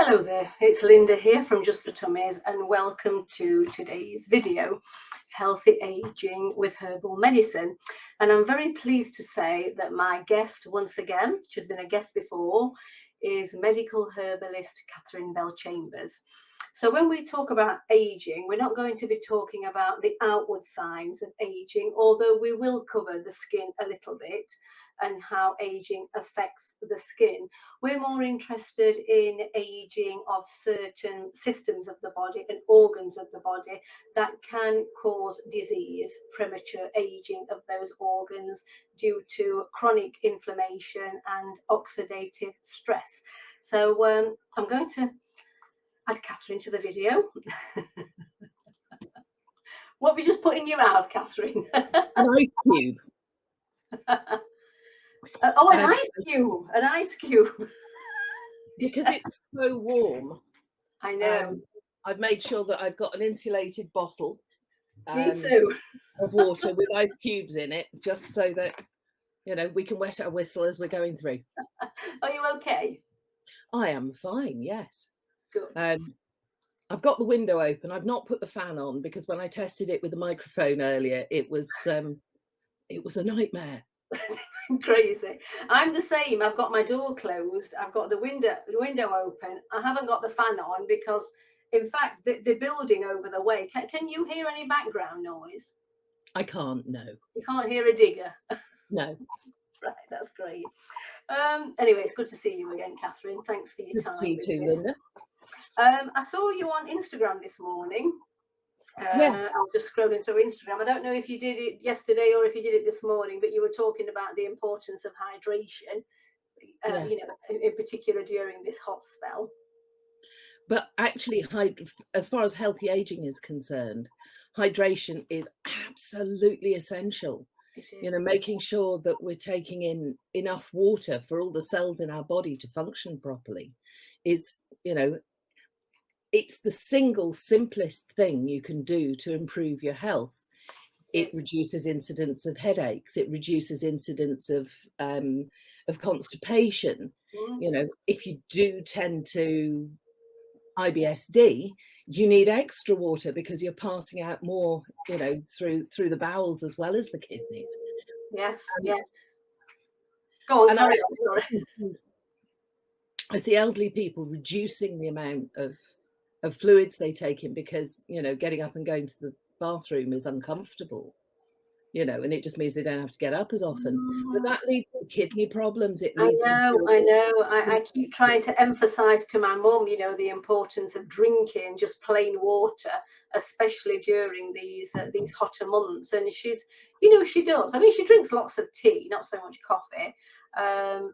Hello there, it's Linda here from Just for Tummies, and welcome to today's video, Healthy Aging with Herbal Medicine. And I'm very pleased to say that my guest, once again, she's been a guest before, is medical herbalist Katherine Bellchambers. So when we talk about aging, we're not going to be talking about the outward signs of aging, although we will cover the skin a little bit and how aging affects the skin. We're more interested in aging of certain systems of the body and organs of the body that can cause disease, premature aging of those organs due to chronic inflammation and oxidative stress. So I'm going to add Katherine to the video. What have you just put in your mouth, Katherine? An ice cube. Oh, an ice cube. An ice cube. Because it's so warm. I know. I've made sure that I've got an insulated bottle Me too. of water with ice cubes in it, just so that, you know, we can wet our whistle as we're going through. Are you okay? I am fine, yes. Good. I've got the window open. I've not put the fan on because when I tested it with the microphone earlier, it was a nightmare. Crazy. I'm the same. I've got my door closed. I've got the window open. I haven't got the fan on because, in fact, the building over the way. Can you hear any background noise? I can't. No. You can't hear a digger. No. Right. That's great. Anyway, it's good to see you again, Katherine. Thanks for your time. Good to see you too, Linda. I saw you on Instagram this morning. Yes. I'm just scrolling through Instagram. I don't know if you did it yesterday or if you did it this morning, but you were talking about the importance of hydration, Yes. you know, in particular during this hot spell. But actually, as far as healthy aging is concerned, hydration is absolutely essential. You know, making sure that we're taking in enough water for all the cells in our body to function properly is, you know, it's the single simplest thing you can do to improve your health. It reduces incidence of headaches. It reduces incidence of constipation. You know, if you do tend to IBSD, you need extra water because you're passing out more, you know, through the bowels as well as the kidneys. Yes, yes. Go on, carry on. I see elderly people reducing the amount of fluids they take in because, you know, getting up and going to the bathroom is uncomfortable, you know, and it just means they don't have to get up as often. But that leads to kidney problems. It leads I know. I keep trying to emphasize to my mum, you know, the importance of drinking just plain water, especially during these hotter months. And she's, you know, she does. I mean, she drinks lots of tea, not so much coffee.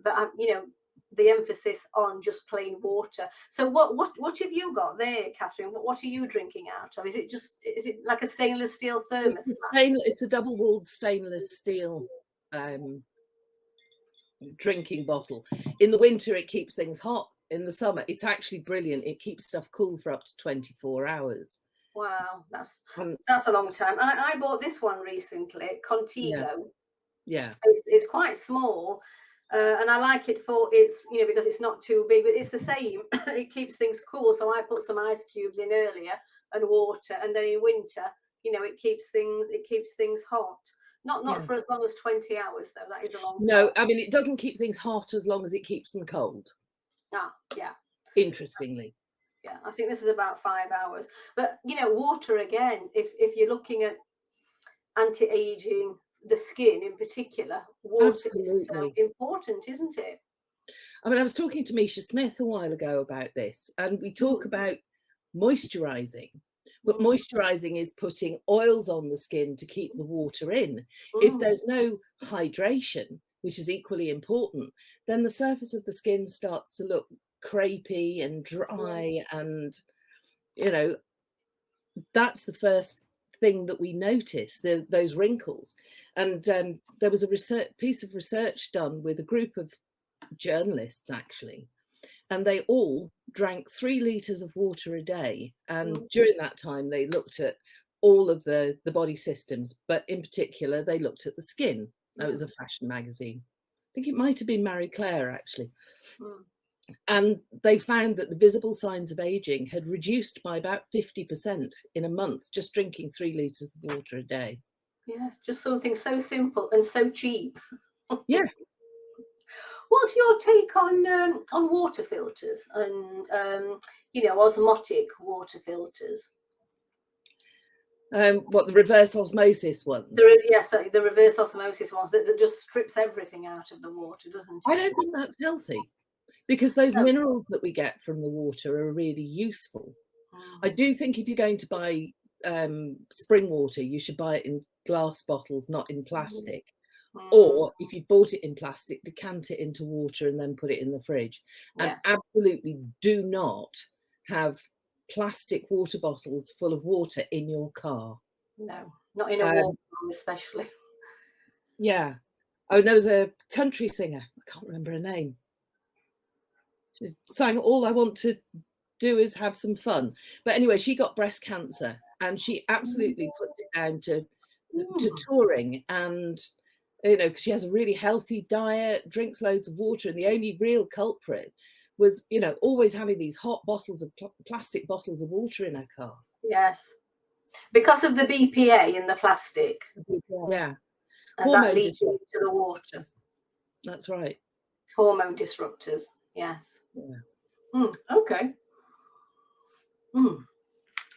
But you know, the emphasis on just plain water. So what have you got there, Katherine? What are you drinking out of? Is it like a stainless steel thermos? It's a double-walled stainless steel drinking bottle. In the winter, it keeps things hot. In the summer, it's actually brilliant. It keeps stuff cool for up to 24 hours. Wow, that's a long time. I bought this one recently, Contigo. Yeah. It's quite small. And I like it for its, you know, because it's not too big, but it's the same. It keeps things cool. So I put some ice cubes in earlier and water, and then in winter, you know, it keeps things hot. Not for as long as 20 hours though. That is a long time. No, I mean it doesn't keep things hot as long as it keeps them cold. Ah, yeah. Interestingly. Yeah, I think this is about 5 hours. But you know, water again, if you're looking at anti-aging, the skin in particular, water is so important, isn't it? I mean, I was talking to Misha Smith a while ago about this, and we talk about moisturizing, but moisturizing is putting oils on the skin to keep the water in. If there's no hydration, which is equally important, then the surface of the skin starts to look crepey and dry, and you know, that's the first thing that we notice, those wrinkles. And there was a piece of research done with a group of journalists actually, and they all drank 3 liters of water a day, and during that time they looked at all of the body systems, but in particular they looked at the skin. That was a fashion magazine. I think it might have been Marie Claire actually. And they found that the visible signs of aging had reduced by about 50% in a month, just drinking 3 litres of water a day. Yes, just something so simple and so cheap. Yeah. What's your take on water filters and osmotic water filters? What, the reverse osmosis ones? The reverse osmosis ones that just strips everything out of the water, doesn't I it? don't think that's healthy, because those No. minerals that we get from the water are really useful. I do think if you're going to buy spring water, you should buy it in glass bottles, not in plastic. Or if you bought it in plastic, decant it into water and then put it in the fridge. And Yeah. absolutely do not have plastic water bottles full of water in your car. No, not in a warm room, especially. Yeah. Oh, and there was a country singer, I can't remember her name. She sang "All I Want to Do Is Have Some Fun." But anyway, she got breast cancer and she absolutely puts it down to touring, and because she has a really healthy diet, drinks loads of water, and the only real culprit was always having these hot bottles of plastic bottles of water in her car. Yes, because of the BPA in the plastic. Yeah. And Hormone that leads into disruptors. the water. That's right. Hormone disruptors. Yes. Yeah. Okay.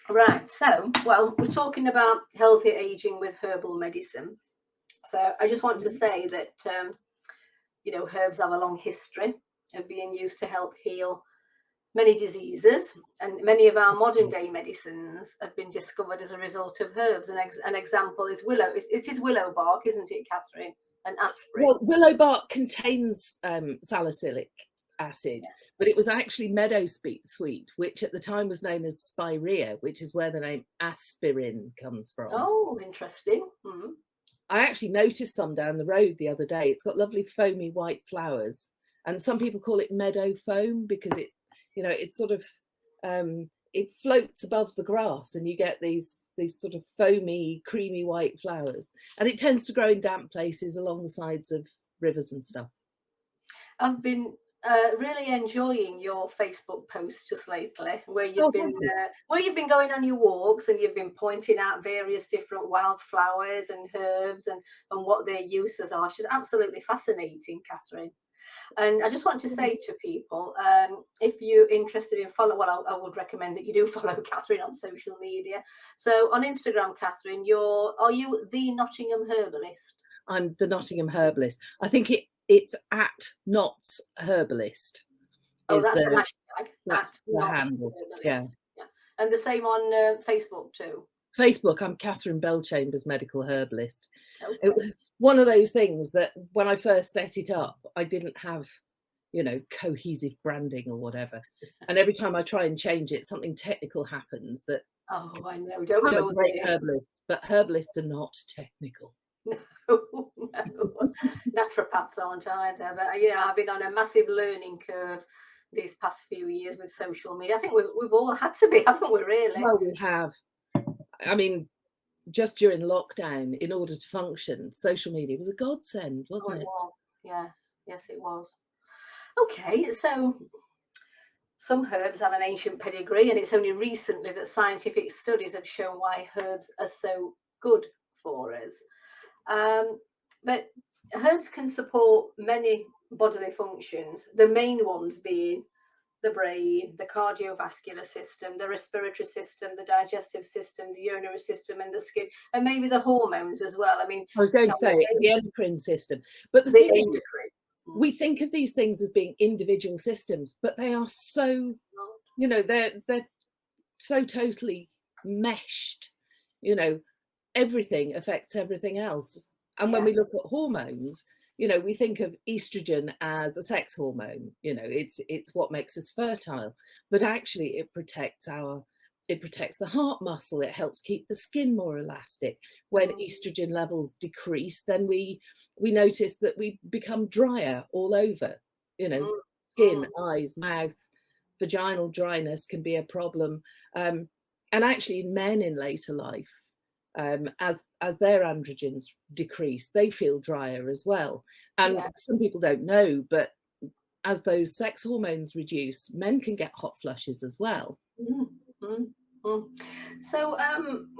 Right. So, well, we're talking about healthy aging with herbal medicine. So I just want to say that, herbs have a long history of being used to help heal many diseases, and many of our modern day medicines have been discovered as a result of herbs. An example is willow. It is willow bark, isn't it, Catherine? And aspirin. Well, willow bark contains salicylic acid, but it was actually meadowsweet, which at the time was known as spirea, which is where the name aspirin comes from. Oh, interesting. I actually noticed some down the road the other day. It's got lovely foamy white flowers, and some people call it meadow foam because it's sort of it floats above the grass, and you get these sort of foamy, creamy white flowers, and it tends to grow in damp places along the sides of rivers and stuff. I've been really enjoying your Facebook posts just lately, where you've been going on your walks and you've been pointing out various different wildflowers and herbs and what their uses are. She's absolutely fascinating, Catherine. And I just want to say to people, if you're interested in I would recommend that you do follow Catherine on social media. So on Instagram, Catherine, are you the Nottingham Herbalist? I'm the Nottingham Herbalist. I think it's at Knott's Herbalist. Oh, that's the hashtag. That's the handle. Yeah. And the same on Facebook too. Facebook, I'm Katherine Bellchambers, medical herbalist. Okay. It was one of those things that when I first set it up, I didn't have, cohesive branding or whatever. And every time I try and change it, something technical happens that. Oh, I know. I'm a great herbalist, but herbalists are not technical. No. Naturopaths aren't either. But I've been on a massive learning curve these past few years with social media. I think we've all had to be, haven't we? Really? Well, we have. I mean, just during lockdown, in order to function, social media was a godsend, wasn't it? It was. Yes, it was. Okay, so some herbs have an ancient pedigree, and it's only recently that scientific studies have shown why herbs are so good for us. But herbs can support many bodily functions, the main ones being the brain, the cardiovascular system, the respiratory system, the digestive system, the urinary system, and the skin, and maybe the hormones as well. I mean, I was going to say the endocrine system, but the thing is, we think of these things as being individual systems, but they are so, they're so totally meshed. Everything affects everything else. And when we look at hormones, we think of estrogen as a sex hormone. It's what makes us fertile, but actually it protects the heart muscle. It helps keep the skin more elastic. When estrogen levels decrease, then we notice that we become drier all over. Skin, eyes, mouth, vaginal dryness can be a problem. And actually, in men in later life, as their androgens decrease, they feel drier as well. And some people don't know, but as those sex hormones reduce, men can get hot flushes as well. Mm, mm, mm. So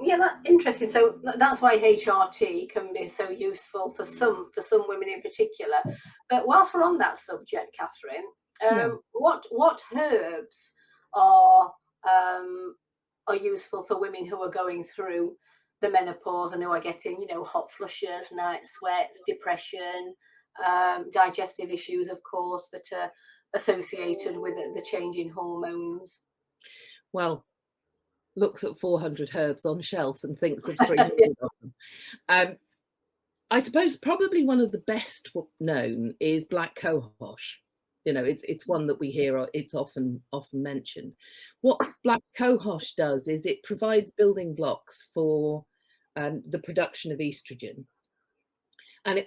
yeah, that's interesting. So that's why HRT can be so useful for some women in particular. But whilst we're on that subject, Catherine, Yeah. what herbs are useful for women who are going through the menopause and who are getting, hot flushes, night sweats, depression, digestive issues, of course, that are associated with the change in hormones. Well, looks at 400 herbs on shelf and thinks of 300 of them. I suppose probably one of the best known is black cohosh. It's one that we hear. It's often mentioned. What black cohosh does is it provides building blocks for the production of estrogen, and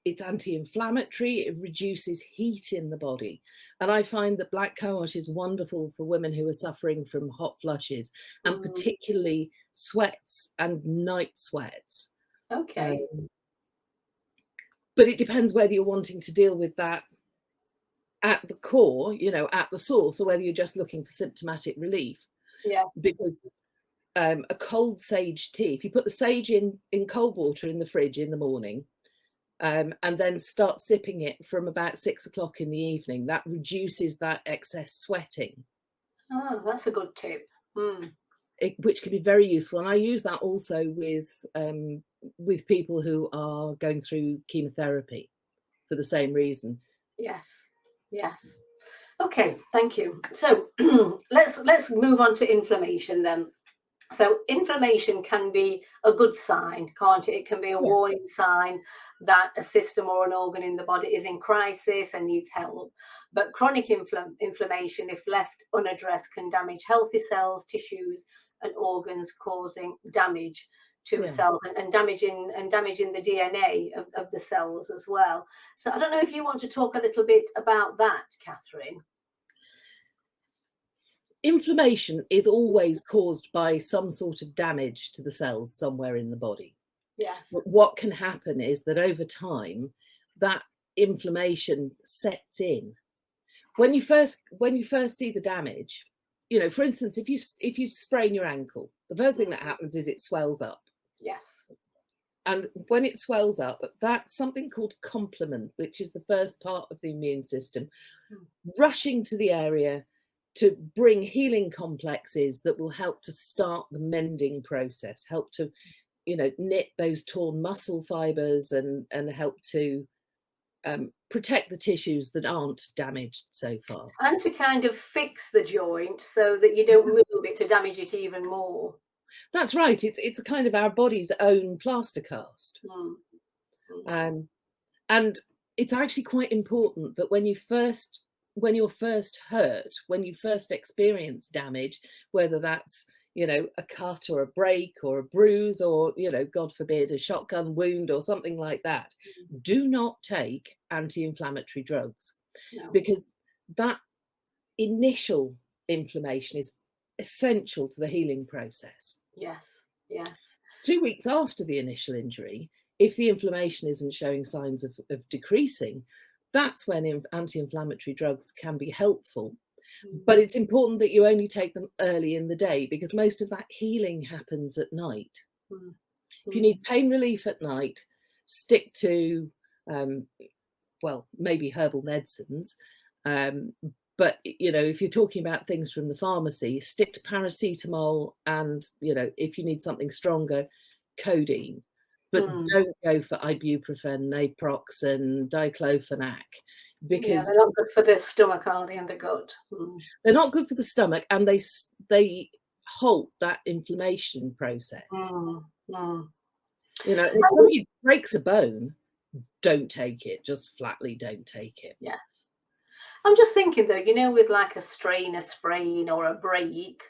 it's anti-inflammatory. It reduces heat in the body, and I find that black cohosh is wonderful for women who are suffering from hot flushes, and particularly sweats and night sweats. Okay. But it depends whether you're wanting to deal with that at the core, at the source, or whether you're just looking for symptomatic relief. Yeah. Because a cold sage tea, if you put the sage in cold water in the fridge in the morning, and then start sipping it from about 6 o'clock in the evening, that reduces that excess sweating. Oh, that's a good tip. Which can be very useful. And I use that also with people who are going through chemotherapy for the same reason. Yes. Okay, thank you. So let's move on to inflammation then. So inflammation can be a good sign, can't it? It can be a warning sign that a system or an organ in the body is in crisis and needs help. But chronic inflammation, if left unaddressed, can damage healthy cells, tissues, and organs, causing damage to cells and damaging the DNA of the cells as well. So I don't know if you want to talk a little bit about that, Catherine. Inflammation is always caused by some sort of damage to the cells somewhere in the body. Yes. But what can happen is that over time, that inflammation sets in. When you first see the damage, for instance, if you sprain your ankle, the first thing that happens is it swells up. Yes. And when it swells up, that's something called complement, which is the first part of the immune system, rushing to the area to bring healing complexes that will help to start the mending process, help to, knit those torn muscle fibers and help to protect the tissues that aren't damaged so far. And to kind of fix the joint so that you don't move it to damage it even more. That's right. It's a kind of our body's own plaster cast. And it's actually quite important that when you're first hurt, when you first experience damage, whether that's, a cut or a break or a bruise or, God forbid, a shotgun wound or something like that, do not take anti-inflammatory drugs. No. Because that initial inflammation is essential to the healing process. Yes. 2 weeks after the initial injury, if the inflammation isn't showing signs of decreasing, that's when anti-inflammatory drugs can be helpful. But it's important that you only take them early in the day, because most of that healing happens at night. If you need pain relief at night, stick to, maybe herbal medicines. But, if you're talking about things from the pharmacy, stick to paracetamol and, if you need something stronger, codeine. But don't go for ibuprofen, naproxen, diclofenac, because they're not good for the stomach, are they, and the gut? They're not good for the stomach, and they halt that inflammation process. If somebody breaks a bone, don't take it. Just flatly don't take it. Yes. I'm just thinking though, with like a strain, a sprain, or a break,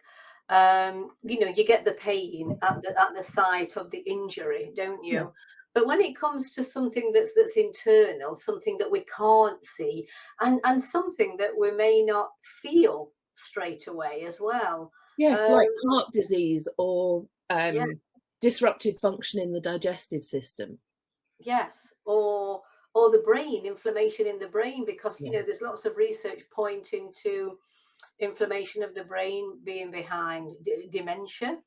you get the pain at the site of the injury, don't you? Yeah. But when it comes to something that's internal, something that we can't see, and something that we may not feel straight away as well. Yes, like heart disease or disrupted function in the digestive system. Yes, or or the brain, inflammation in the brain, because Yeah. there's lots of research pointing to inflammation of the brain being behind dementia.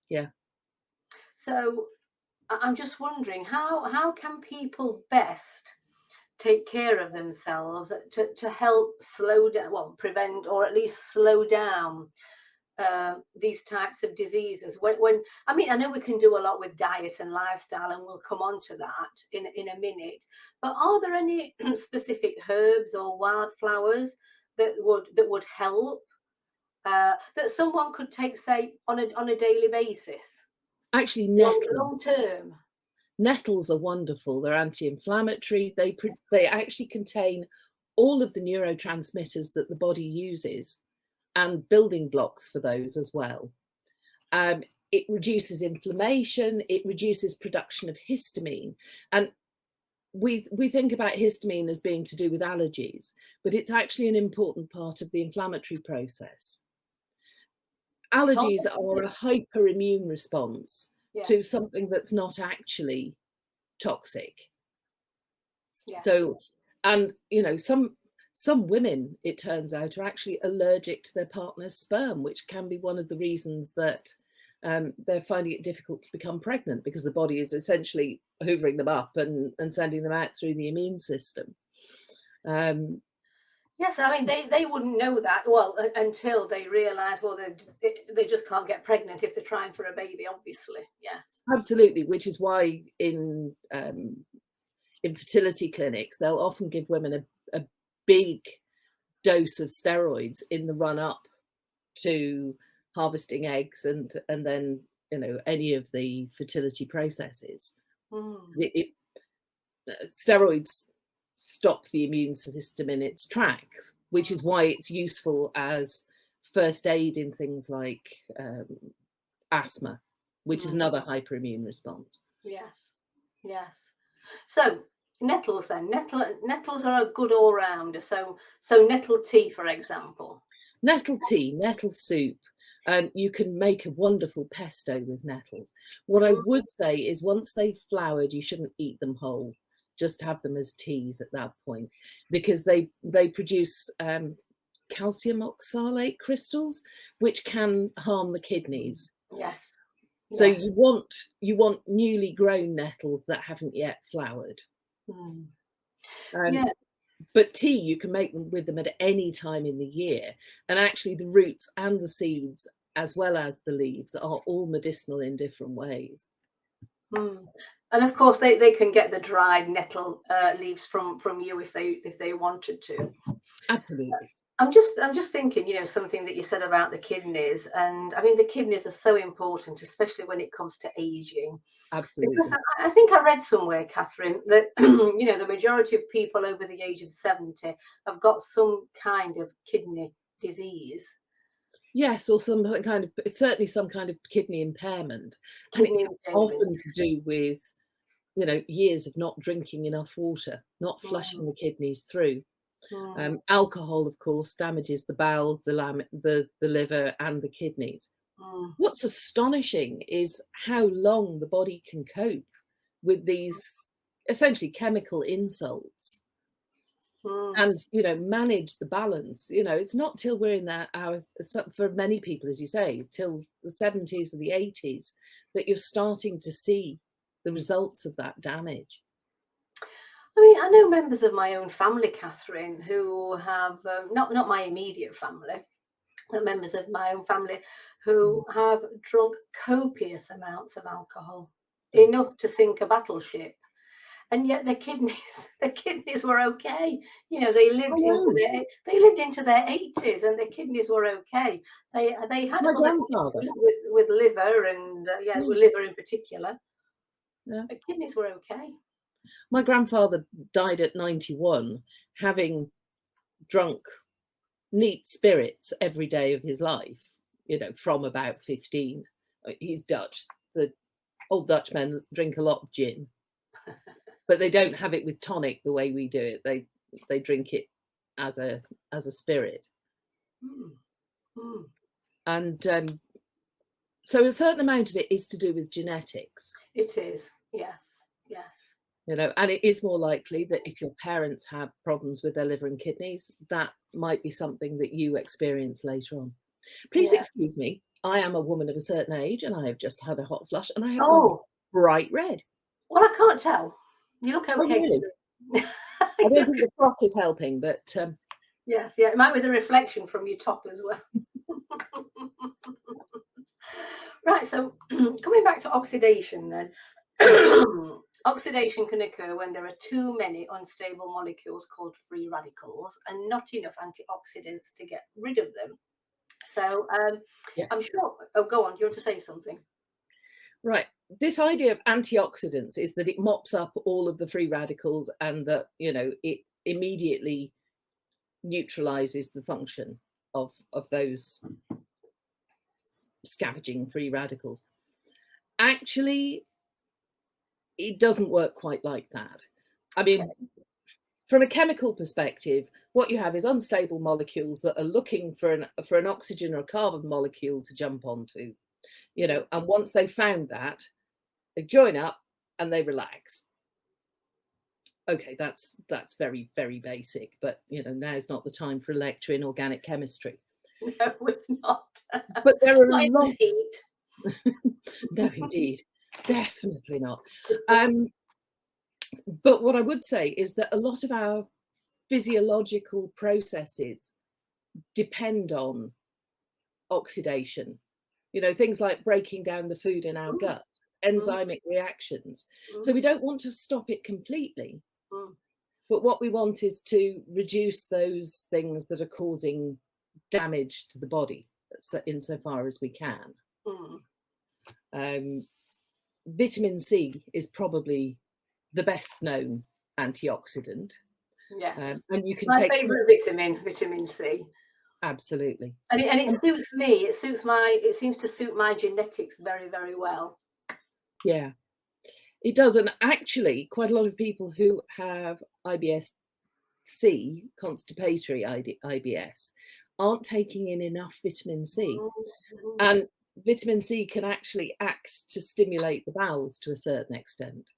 Yeah. So I'm just wondering, how can people best take care of themselves to help slow down, well, prevent or at least slow down these types of diseases? When I mean, I know we can do a lot with diet and lifestyle, and we'll come on to that in a minute. But are there any specific herbs or wildflowers that would help, that someone could take, say, on a daily basis, Actually, long term? nettles are wonderful. They're anti-inflammatory. They actually contain all of the neurotransmitters that the body uses and building blocks for those as well. It reduces inflammation. It reduces production of histamine. And we think about histamine as being to do with allergies, but it's actually an important part of the inflammatory process. Oh, Allergies are a hyperimmune response yes, to something that's not actually toxic. yes. So, and some women, it turns out, are actually allergic to their partner's sperm, which can be one of the reasons that they're finding it difficult to become pregnant, because the body is essentially hoovering them up and sending them out through the immune system. Yes, I mean they wouldn't know that, well, until they realise, well, they just can't get pregnant if they're trying for a baby, obviously. Yes. Absolutely, which is why in fertility clinics they'll often give women a big dose of steroids in the run up to harvesting eggs and then any of the fertility processes. Mm. Steroids stop the immune system in its tracks, which is why it's useful as first aid in things like asthma, which is another hyperimmune response. Yes, yes. So nettles then. Nettles are a good all-rounder. So nettle tea, for example. Nettle tea, nettle soup. You can make a wonderful pesto with nettles. What I would say is once they've flowered, you shouldn't eat them whole. Just have them as teas at that point, because they produce calcium oxalate crystals, which can harm the kidneys. Yes. So Yes. you want newly grown nettles that haven't yet flowered. Mm. Um, Yeah. But tea, you can make them with them at any time in the year. And actually the roots and the seeds, as well as the leaves, are all medicinal in different ways. Mm. And of course they can get the dried nettle leaves from you if they wanted to. Absolutely. I'm just thinking, something that you said about the kidneys, and I mean the kidneys are so important, especially when it comes to aging. Because Absolutely. I think I read somewhere, Catherine, that the majority of people over the age of 70 have got some kind of kidney disease. Yes, or certainly some kind of kidney impairment. And Kidney it's impairment. often to do with, years of not drinking enough water, not Mm, flushing the kidneys through. mm, Alcohol, of course, damages the bowels, the liver, and the kidneys. mm, What's astonishing is how long the body can cope with these essentially chemical insults mm. and manage the balance. It's not till we're in that hour, for many people, as you say, till the 70s or the 80s, that you're starting to see the results of that damage. I mean, I know members of my own family, Catherine, who have not my immediate family, but members of my own family who have drunk copious amounts of alcohol, Oh, enough to sink a battleship. And yet their kidneys their kidneys were okay. They lived into no. their 80s and their kidneys were okay. They had My other grandfather. issues with liver and Yeah, with liver in particular, yeah. but kidneys were okay. My grandfather died at 91, having drunk neat spirits every day of his life, from about 15. He's Dutch. The old Dutch men drink a lot of gin, but they don't have it with tonic the way we do it. They drink it as a spirit. Mm, mm. And so a certain amount of it is to do with genetics. It is, yes, yes. You know, and it is more likely that if your parents have problems with their liver and kidneys, that might be something that you experience later on. Please Yeah. excuse me. I am a woman of a certain age and I have just had a hot flush and I have gone Oh, bright red. well, I can't tell. You look Oh, okay really? today. I You don't look- think the frock is helping, but yes, yeah, it might be the reflection from your top as well. Right, so coming back to oxidation then. Oxidation can occur when there are too many unstable molecules called free radicals and not enough antioxidants to get rid of them. So yeah. I'm sure, oh, go on, you want to say something? Right. This idea of antioxidants is that it mops up all of the free radicals and that, you know, it immediately neutralizes the function of those scavenging free radicals. Actually, it doesn't work quite like that. I mean, Okay. from a chemical perspective, what you have is unstable molecules that are looking for an oxygen or a carbon molecule to jump onto, you know, and once they've found that, they join up and they relax. Okay, that's very, very basic, but you know, now's not the time for a lecture in organic chemistry. No, it's not. But there are Not in this lots. heat. No, indeed, definitely not. But what I would say is that a lot of our physiological processes depend on oxidation. You know, things like breaking down the food in our Mm, gut, mm, enzymic reactions. So mm, we don't want to stop it completely, mm, but what we want is to reduce those things that are causing damage to the body, so insofar as we can. mm. Um, vitamin C is probably the best known antioxidant, Yes, and you it's can my take favourite vitamin, vitamin C. absolutely. And it And suits me. It seems to suit my genetics very, very well. yeah, it does. And actually, quite a lot of people who have IBS-C, constipatory IBS, aren't taking in enough vitamin C. Mm. And vitamin C can actually act to stimulate the bowels to a certain extent.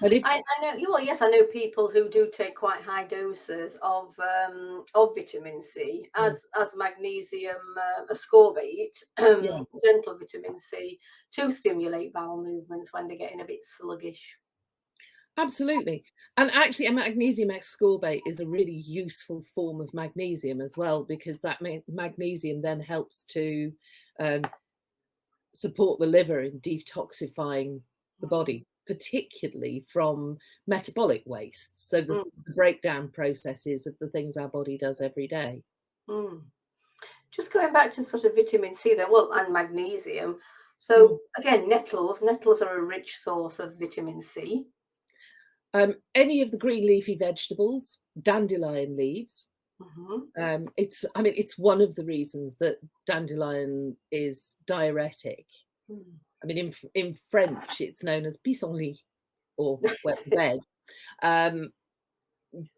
But if I know. Well, yes, I know people who do take quite high doses of vitamin C mm, as magnesium ascorbate, yeah, gentle vitamin C, to stimulate bowel movements when they're getting a bit sluggish. absolutely. And actually, a magnesium ascorbate is a really useful form of magnesium as well, because that magnesium then helps to um, support the liver in detoxifying the Mm. body, particularly from metabolic waste. So Mm. the breakdown processes of the things our body does every day. Mm. Just going back to sort of vitamin C then, well, and magnesium. Mm. So again, nettles are a rich source of vitamin C. Any of the green leafy vegetables, dandelion leaves. Hmm. I mean, it's one of the reasons that dandelion is diuretic. Mm. I mean, in French, it's known as pissenlit or wet That's the it. bed,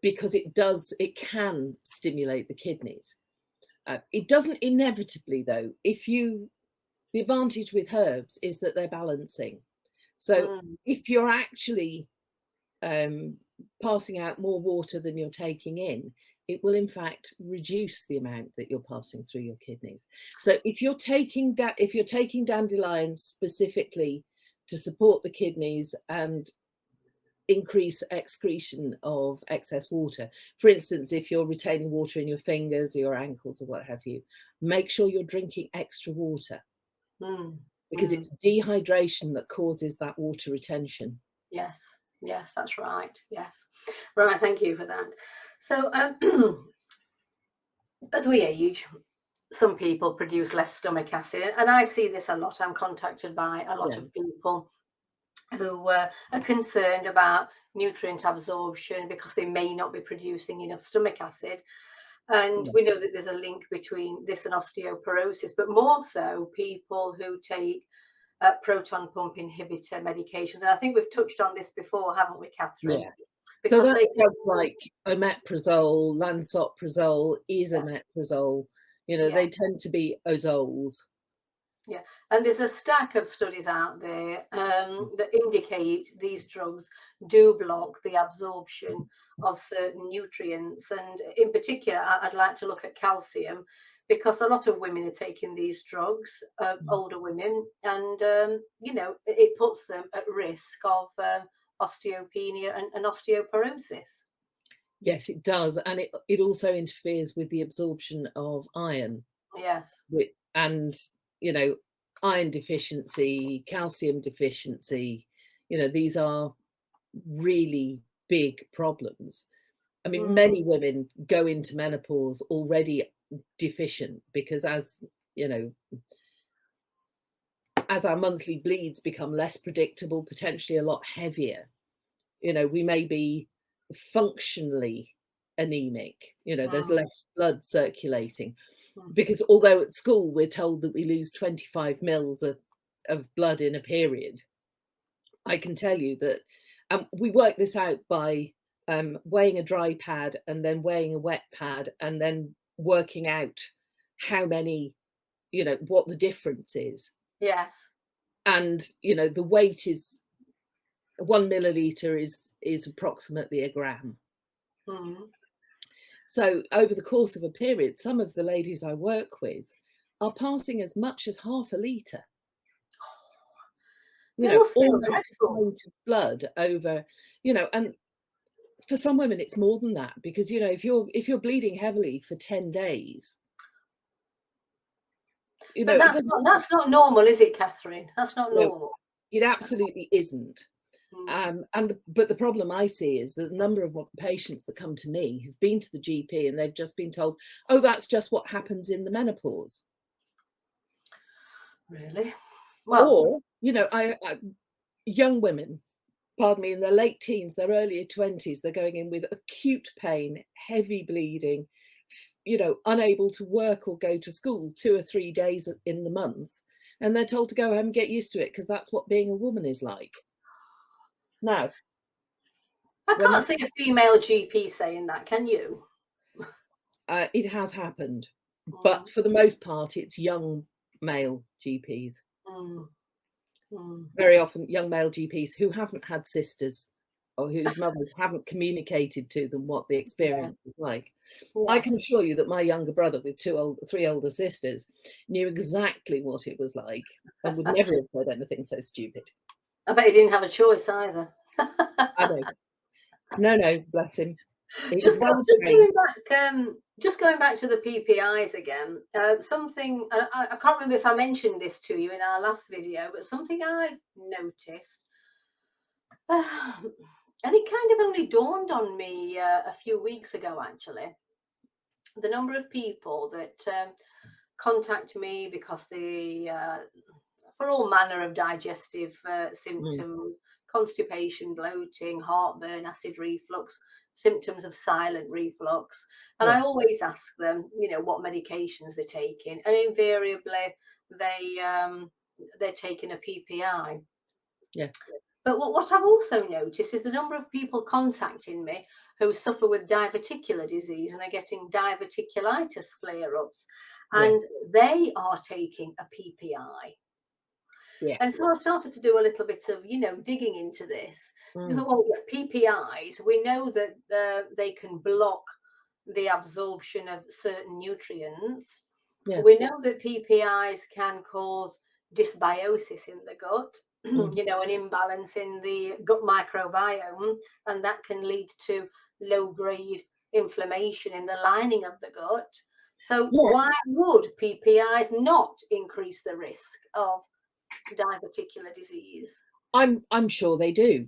because it can stimulate the kidneys. It doesn't inevitably, though. The advantage with herbs is that they're balancing. So Mm. if you're actually um, passing out more water than you're taking in, it will in fact reduce the amount that you're passing through your kidneys. So if you're taking dandelions specifically to support the kidneys and increase excretion of excess water, for instance, if you're retaining water in your fingers or your ankles or what have you, make sure you're drinking extra water, Mm. because Mm. it's dehydration that causes that water retention. Yes, yes, that's right. Yes, right. Thank you for that. So, as we age, some people produce less stomach acid, and I see this a lot. I'm contacted by a lot Yeah, of people who are concerned about nutrient absorption because they may not be producing enough stomach acid. And yeah, we know that there's a link between this and osteoporosis, but more so people who take proton pump inhibitor medications. And I think we've touched on this before, haven't we, Catherine? yeah. So Because they that's can, stuff like omeprazole, lansoprazole, yeah, esomeprazole. You know, yeah, they tend to be azoles. Yeah, and there's a stack of studies out there that indicate these drugs do block the absorption of certain nutrients. And in particular, I'd like to look at calcium because a lot of women are taking these drugs, older women, and it puts them at risk of osteopenia and osteoporosis. Yes, it does, and it also interferes with the absorption of iron, Yes. and iron deficiency, calcium deficiency. These are really big problems. I mean, Mm, many women go into menopause already deficient because, as our monthly bleeds become less predictable, potentially a lot heavier, we may be functionally anemic. There's mm, less blood circulating mm. because although at school we're told that we lose 25 mils of blood in a period, I can tell you that we work this out by weighing a dry pad and then weighing a wet pad and then working out how many, what the difference is. Yes. And, the weight is 1 milliliter is approximately a gram. Mm. So over the course of a period, some of the ladies I work with are passing as much as half a litre. It must feel Almost a dreadful. pint of blood over, and for some women it's more than that because if you're bleeding heavily for 10 days, But it doesn't, that's not normal, is it, Catherine? That's not no, normal. it absolutely isn't. Mm. But the problem I see is that the number of patients that come to me have been to the GP and they've just been told, oh, that's just what happens in the menopause. Really? Well, Or, young women, pardon me, in their late teens, their earlier 20s, they're going in with acute pain, heavy bleeding, unable to work or go to school 2 or 3 days in the month. And they're told to go home and get used to it because that's what being a woman is like. Now, I when can't see a female GP saying that, can you? it has happened, Mm, but for the most part, it's young male GPs. mm, mm. Very often, young male GPs who haven't had sisters or whose mothers haven't communicated to them what the Yeah. experience is like. I can Yes. assure you that my younger brother with three older sisters knew exactly what it was like and would never have said anything so stupid. I bet he didn't have a choice either. I know. No, bless him. He was Just well just trained. going back to the PPIs again. Something I can't remember if I mentioned this to you in our last video, but something I've noticed, and it kind of only dawned on me a few weeks ago, actually. The number of people that contact me because they, for all manner of digestive Mm, symptoms, constipation, bloating, heartburn, acid reflux, symptoms of silent reflux. And I yeah, always ask them, what medications they're taking. And invariably, they're taking a PPI. yeah, But what I've also noticed is the number of people contacting me who suffer with diverticular disease and are getting diverticulitis flare ups, yeah, and they are taking a PPI. yeah. And so I started to do a little bit of, digging into this. Because, Mm, well, PPIs, we know that they can block the absorption of certain nutrients. yeah. We know that PPIs can cause dysbiosis in the gut, Mm, an imbalance in the gut microbiome, and that can lead to low grade inflammation in the lining of the gut. So, why yes, would PPIs not increase the risk of diverticular disease? I'm sure they do.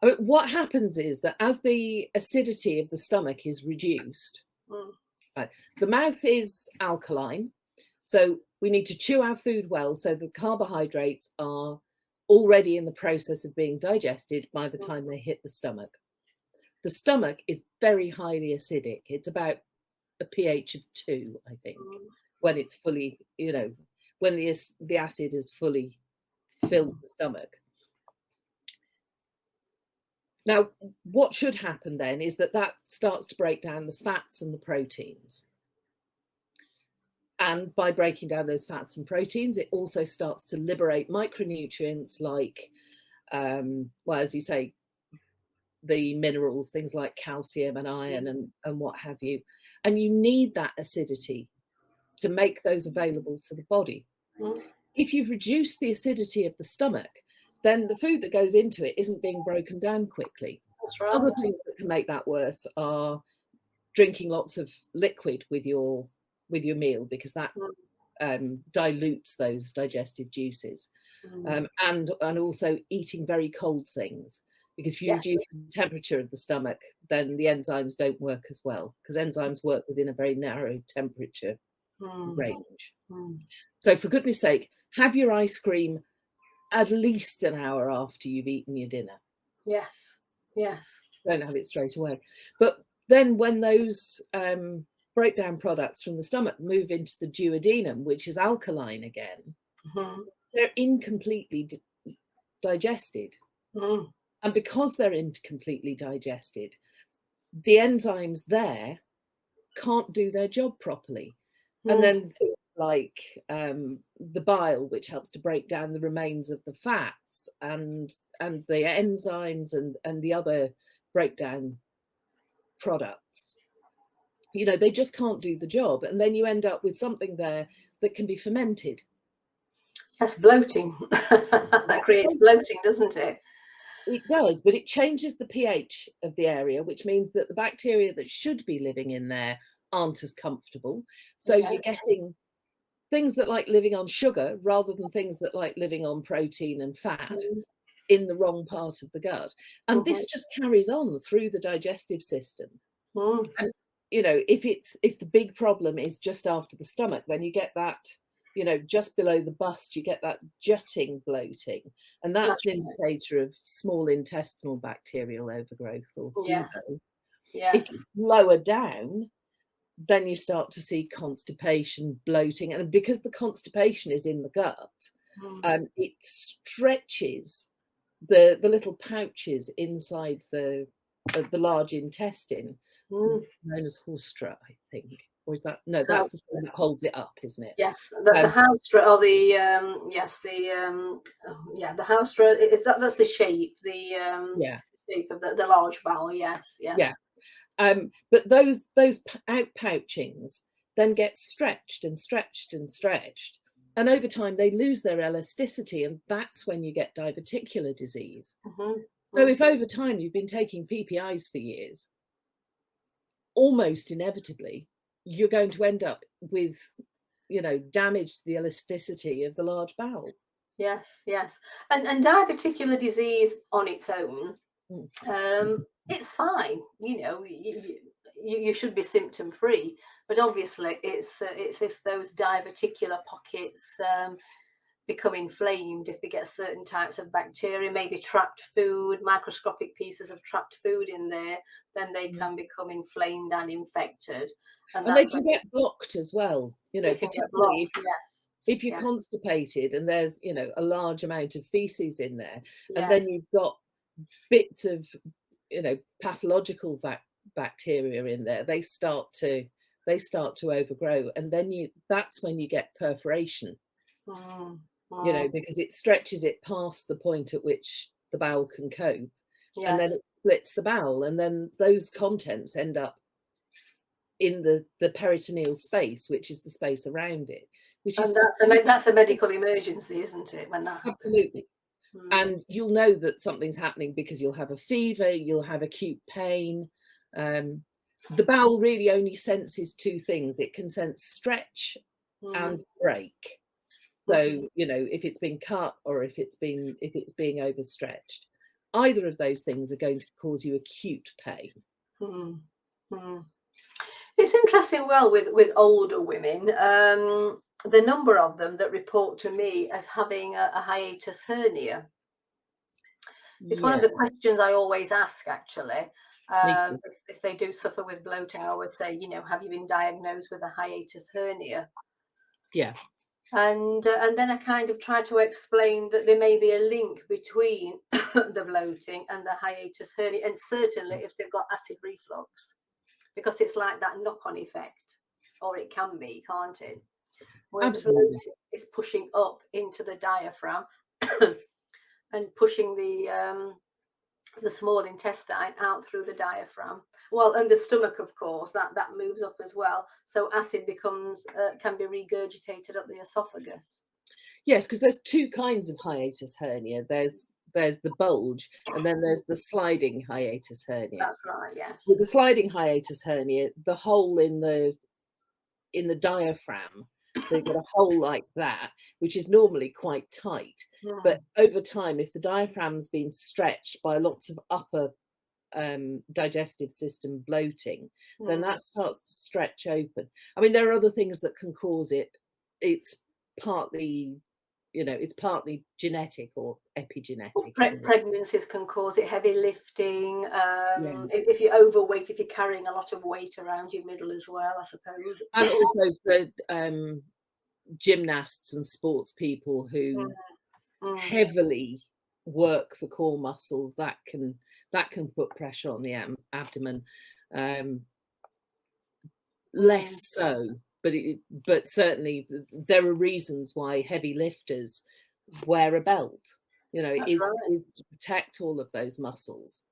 I mean, what happens is that as the acidity of the stomach is reduced, Mm, right, the mouth is alkaline, so we need to chew our food well so the carbohydrates are already in the process of being digested by the mm, time they hit the stomach. The stomach is very highly acidic. It's about a pH of 2, I think, mm, when it's fully, when the acid is fully filled the stomach. Now, what should happen then is that starts to break down the fats and the proteins. And by breaking down those fats and proteins, it also starts to liberate micronutrients like, well, as you say, the minerals, things like calcium and iron and what have you. And you need that acidity to make those available to the body. If you've reduced the acidity of the stomach, then the food that goes into it isn't being broken down quickly. That's right. Other things that can make that worse are drinking lots of liquid with your meal, because that dilutes those digestive juices, and also eating very cold things, because if you reduce the temperature of the stomach, then the enzymes don't work as well, because enzymes work within a very narrow temperature range. So for goodness sake, have your ice cream at least an hour after you've eaten your dinner. Yes. Don't have it straight away. But then when those breakdown products from the stomach move into the duodenum, which is alkaline again, they're incompletely digested. And because they're incompletely digested, the enzymes there can't do their job properly. And then things like the bile, which helps to break down the remains of the fats, and the enzymes and the other breakdown products, you know, they just can't do the job. And then you end up with something there that can be fermented. Yes, bloating. That creates bloating, doesn't it? It does, but it changes the pH of the area, which means that the bacteria that should be living in there aren't as comfortable. So you're getting things that like living on sugar rather than things that like living on protein and fat in the wrong part of the gut. And this just carries on through the digestive system. And, you know, if the big problem is just after the stomach, then you get that, you know, just below the bust, you get that jutting bloating. And that's an indicator of small intestinal bacterial overgrowth, or SIBO. If it's lower down, then you start to see constipation, bloating. And because the constipation is in the gut, it stretches the little pouches inside the large intestine, known as haustra, I think. Or is that, no, that's the thing that holds it up, isn't it? Yes, the haustra, or the the haustra, is that's the shape, the shape of the large bowel. Yes. But those outpouchings then get stretched and stretched and stretched, and over time they lose their elasticity, and that's when you get diverticular disease. So if over time you've been taking PPIs for years, almost inevitably you're going to end up with, you know, damage to the elasticity of the large bowel. Yes. And diverticular disease on its own, it's fine. You know, you should be symptom free, but obviously it's if those diverticular pockets become inflamed, if they get certain types of bacteria, maybe trapped food, microscopic pieces of trapped food in there, then they can become inflamed and infected. And they can get blocked as well, you know, particularly if you're constipated and there's, you know, a large amount of feces in there, and then you've got bits of, you know, pathological bacteria in there, they start to overgrow, and then that's when you get perforation. You know, because it stretches it past the point at which the bowel can cope, and then it splits the bowel, and then those contents end up in the peritoneal space, which is the space around it. That's a medical emergency, isn't it? When that happens. Absolutely. And you'll know that something's happening because you'll have a fever, you'll have acute pain. The bowel really only senses two things. It can sense stretch and break. So, you know, if it's been cut or if it's being overstretched, either of those things are going to cause you acute pain. It's interesting, well, with older women, the number of them that report to me as having a hiatus hernia. It's one of the questions I always ask, actually. If they do suffer with bloating, I would say, you know, have you been diagnosed with a hiatus hernia? Yeah. And then I kind of try to explain that there may be a link between the bloating and the hiatus hernia, and certainly if they've got acid reflux, because it's like that knock-on effect, or it can be, can't it? where the Absolutely. bloating is pushing up into the diaphragm and pushing the small intestine out through the diaphragm. Well, and the stomach, of course, that moves up as well. So acid becomes can be regurgitated up the esophagus. Yes, because there's two kinds of hiatus hernia. There's the bulge, and then there's the sliding hiatus hernia. That's right. Yes. With the sliding hiatus hernia, the hole in the diaphragm, so you've got a hole like that, which is normally quite tight. But over time, if the diaphragm's been stretched by lots of upper digestive system bloating, then that starts to stretch open. I mean, there are other things that can cause it. It's partly, it's partly genetic or epigenetic. Pregnancies can cause it, heavy lifting. Yeah. If you're overweight, if you're carrying a lot of weight around your middle as well, I suppose. And also for gymnasts and sports people who heavily work the core muscles, that can put pressure on the abdomen. Less so, but certainly there are reasons why heavy lifters wear a belt. That's right. Is to protect all of those muscles.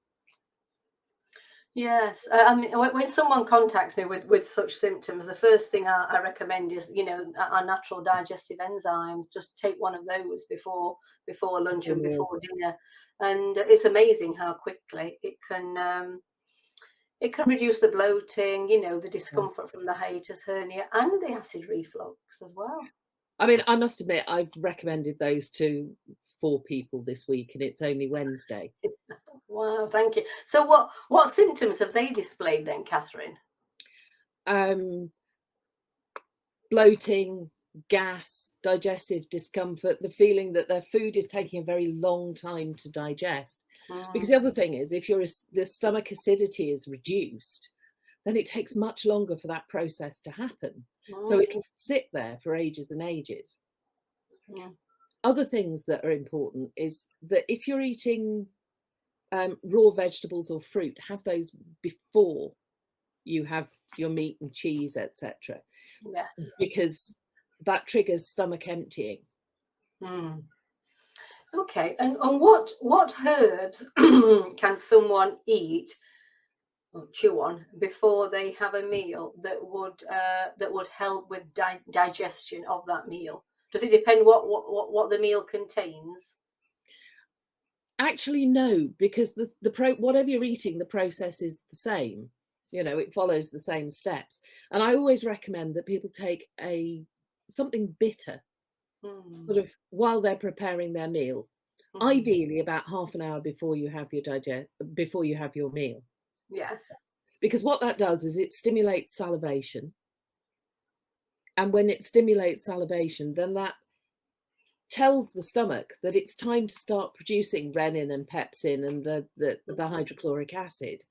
Yes, I mean, when someone contacts me with such symptoms, the first thing I recommend is, our natural digestive enzymes. Just take one of those before lunch and before dinner, and it's amazing how quickly it can reduce the bloating, the discomfort from the hiatus hernia and the acid reflux as well. I mean, I must admit, I've recommended those to 4 people this week, and it's only Wednesday. Wow, thank you. So what symptoms have they displayed then, Katherine? Bloating, gas, digestive discomfort, the feeling that their food is taking a very long time to digest. Because the other thing is, if the stomach acidity is reduced, then it takes much longer for that process to happen. So it'll sit there for ages and ages. Other things that are important is that if you're eating raw vegetables or fruit, have those before you have your meat and cheese, etc. Yes. Because that triggers stomach emptying. Okay, and what herbs can someone eat or chew on before they have a meal that would help with digestion of that meal? Does it depend what the meal contains? Actually, no, because whatever you're eating, the process is the same. It follows the same steps. And I always recommend that people take something bitter, sort of while they're preparing their meal. Ideally, about half an hour before you have your meal. Yes. Because what that does is it stimulates salivation. And when it stimulates salivation, then that tells the stomach that it's time to start producing renin and pepsin and the hydrochloric acid.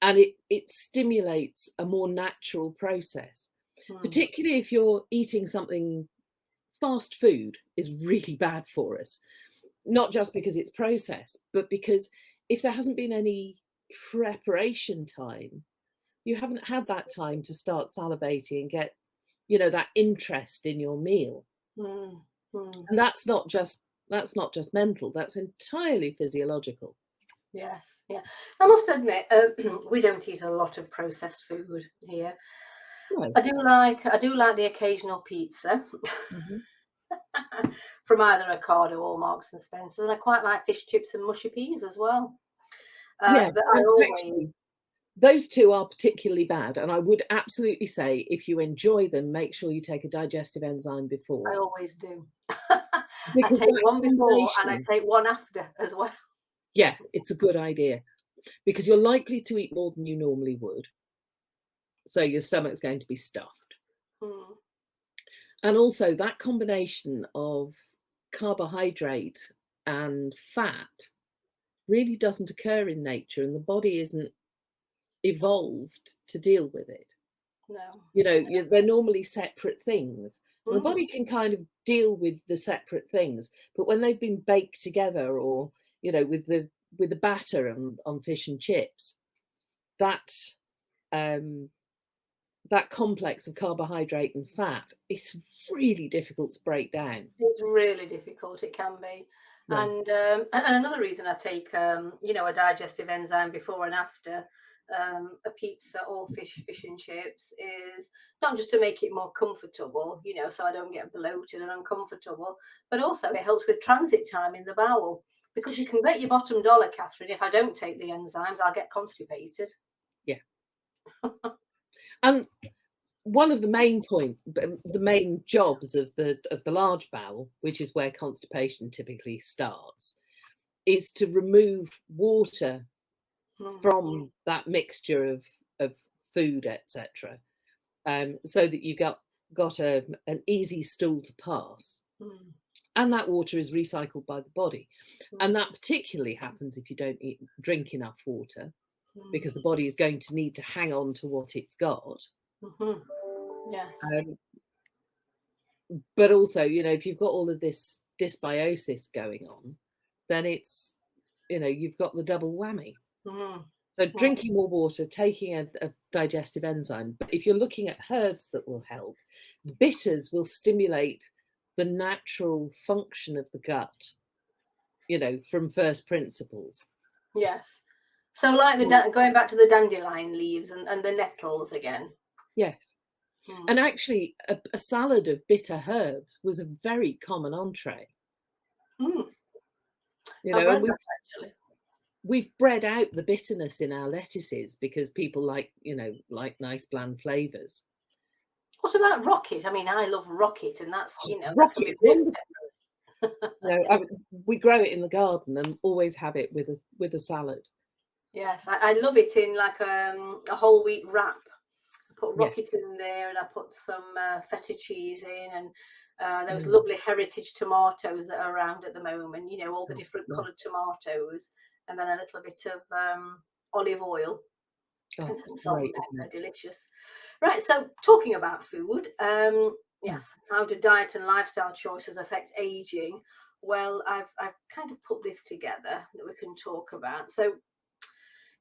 And it stimulates a more natural process, particularly if you're eating something. Fast food is really bad for us, not just because it's processed, but because if there hasn't been any preparation time, you haven't had that time to start salivating and get, that interest in your meal. And that's not just mental, that's entirely physiological. Yes, yeah. I must admit, we don't eat a lot of processed food here. No. I do like the occasional pizza from either Ocado or Marks and Spencer. And I quite like fish chips and mushy peas as well. Yeah, but I always actually, those two are particularly bad, and I would absolutely say if you enjoy them, make sure you take a digestive enzyme before. I always do. I take one before and I take one after as well. Yeah, it's a good idea because you're likely to eat more than you normally would. So your stomach's going to be stuffed. And also that combination of carbohydrate and fat really doesn't occur in nature, and the body isn't evolved to deal with it. No. They're normally separate things. And the body can kind of deal with the separate things, but when they've been baked together, or with the batter on fish and chips, that that complex of carbohydrate and fat, it's really difficult to break down. It's really difficult, it can be. Yeah. And another reason I take, a digestive enzyme before and after a pizza or fish and chips is not just to make it more comfortable, so I don't get bloated and uncomfortable, but also it helps with transit time in the bowel. Because you can bet your bottom dollar, Catherine, if I don't take the enzymes, I'll get constipated. Yeah. And one of the main jobs of the large bowel, which is where constipation typically starts, is to remove water from that mixture of food, etc., so that you got an easy stool to pass, and that water is recycled by the body. And that particularly happens if you don't drink enough water, because the body is going to need to hang on to what it's got. Yes. But also, if you've got all of this dysbiosis going on, then it's, you've got the double whammy. So drinking more water, taking a digestive enzyme. But if you're looking at herbs that will help, bitters will stimulate the natural function of the gut, from first principles. Yes. So like going back to the dandelion leaves and the nettles again. Yes. And actually, a salad of bitter herbs was a very common entree. I've read that, actually. We've bred out the bitterness in our lettuces because people like nice bland flavours. What about rocket? I mean, I love rocket, and that's rocket is wonderful. We grow it in the garden and always have it with a salad. Yes, I love it in like a whole wheat wrap. I put rocket in there, and I put some feta cheese in, and those lovely heritage tomatoes that are around at the moment. All the different coloured tomatoes, and then a little bit of olive oil and some salt and pepper. Delicious. Right. So talking about food, yes. How do diet and lifestyle choices affect aging? Well, I've kind of put this together that we can talk about. So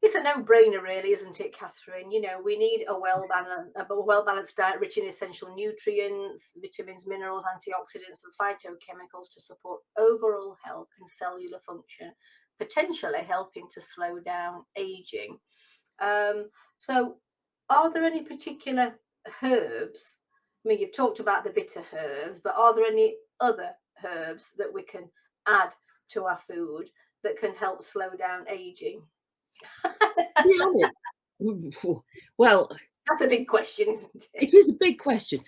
it's a no-brainer, really, isn't it, Catherine? We need a well-balanced diet rich in essential nutrients, vitamins, minerals, antioxidants, and phytochemicals to support overall health and cellular function, potentially helping to slow down aging. So, are there any particular herbs? I mean, you've talked about the bitter herbs, but are there any other herbs that we can add to our food that can help slow down aging? Well, that's a big question, isn't it? It is a big question.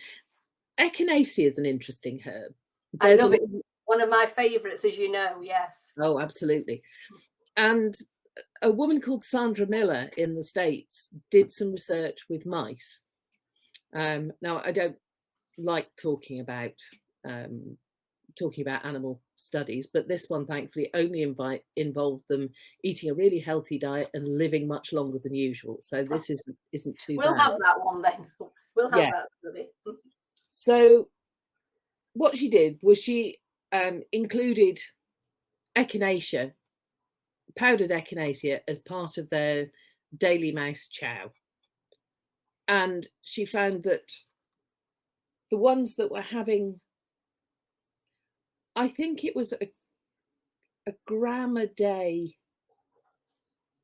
Echinacea is an interesting herb. I love it. One of my favourites, as you know. Yes. Oh, absolutely. And a woman called Sandra Miller in the States did some research with mice. Now, I don't like talking about animal studies, but this one thankfully only involved them eating a really healthy diet and living much longer than usual. So this isn't too bad. We'll have that one then. We'll have that study. So what she did was she included echinacea, powdered echinacea, as part of their daily mouse chow. And she found that the ones that were having, I think it was a gram a day.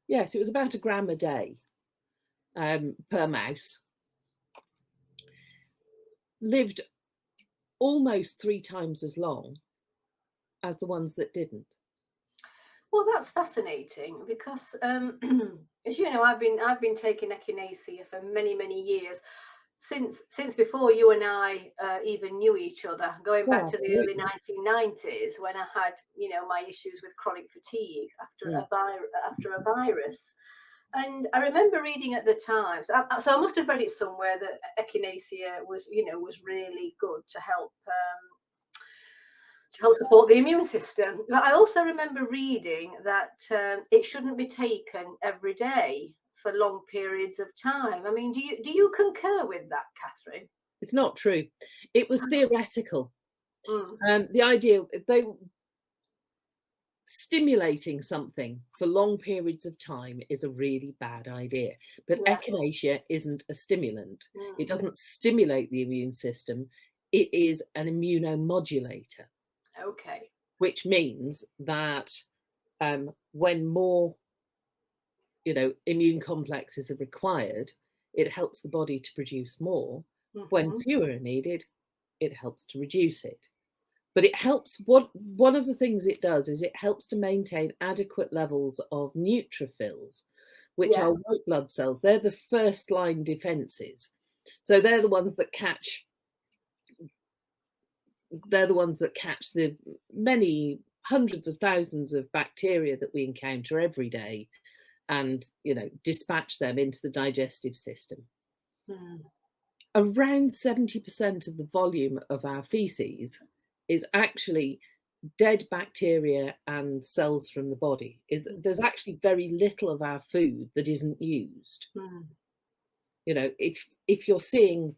Yes, it was about a gram a day per mouse. Lived almost 3 times as long as the ones that didn't. Well, that's fascinating because, as you know, I've been taking echinacea for many years, since before you and I even knew each other, going back to the early 1990s when I had, my issues with chronic fatigue after a virus. And I remember reading at the time, so I must have read it somewhere, that echinacea was really good to help support the immune system. But I also remember reading that it shouldn't be taken every day for long periods of time. I mean, do you concur with that, Catherine? It's not true. It was theoretical. The idea stimulating something for long periods of time is a really bad idea. But Yeah. echinacea isn't a stimulant. It Mm. doesn't stimulate the immune system. It is an immunomodulator, Okay. which means that when more, immune complexes are required, it helps the body to produce more. When Hmm. fewer are needed, it helps to reduce it. But it helps, one of the things it does is it helps to maintain adequate levels of neutrophils, which Yeah. are white blood cells. They're the first line defenses. So they're the ones that catch the many hundreds of thousands of bacteria that we encounter every day, and dispatch them into the digestive system. Mm. Around 70% of the volume of our feces is actually dead bacteria and cells from the body. There's actually very little of our food that isn't used. Mm. If you're seeing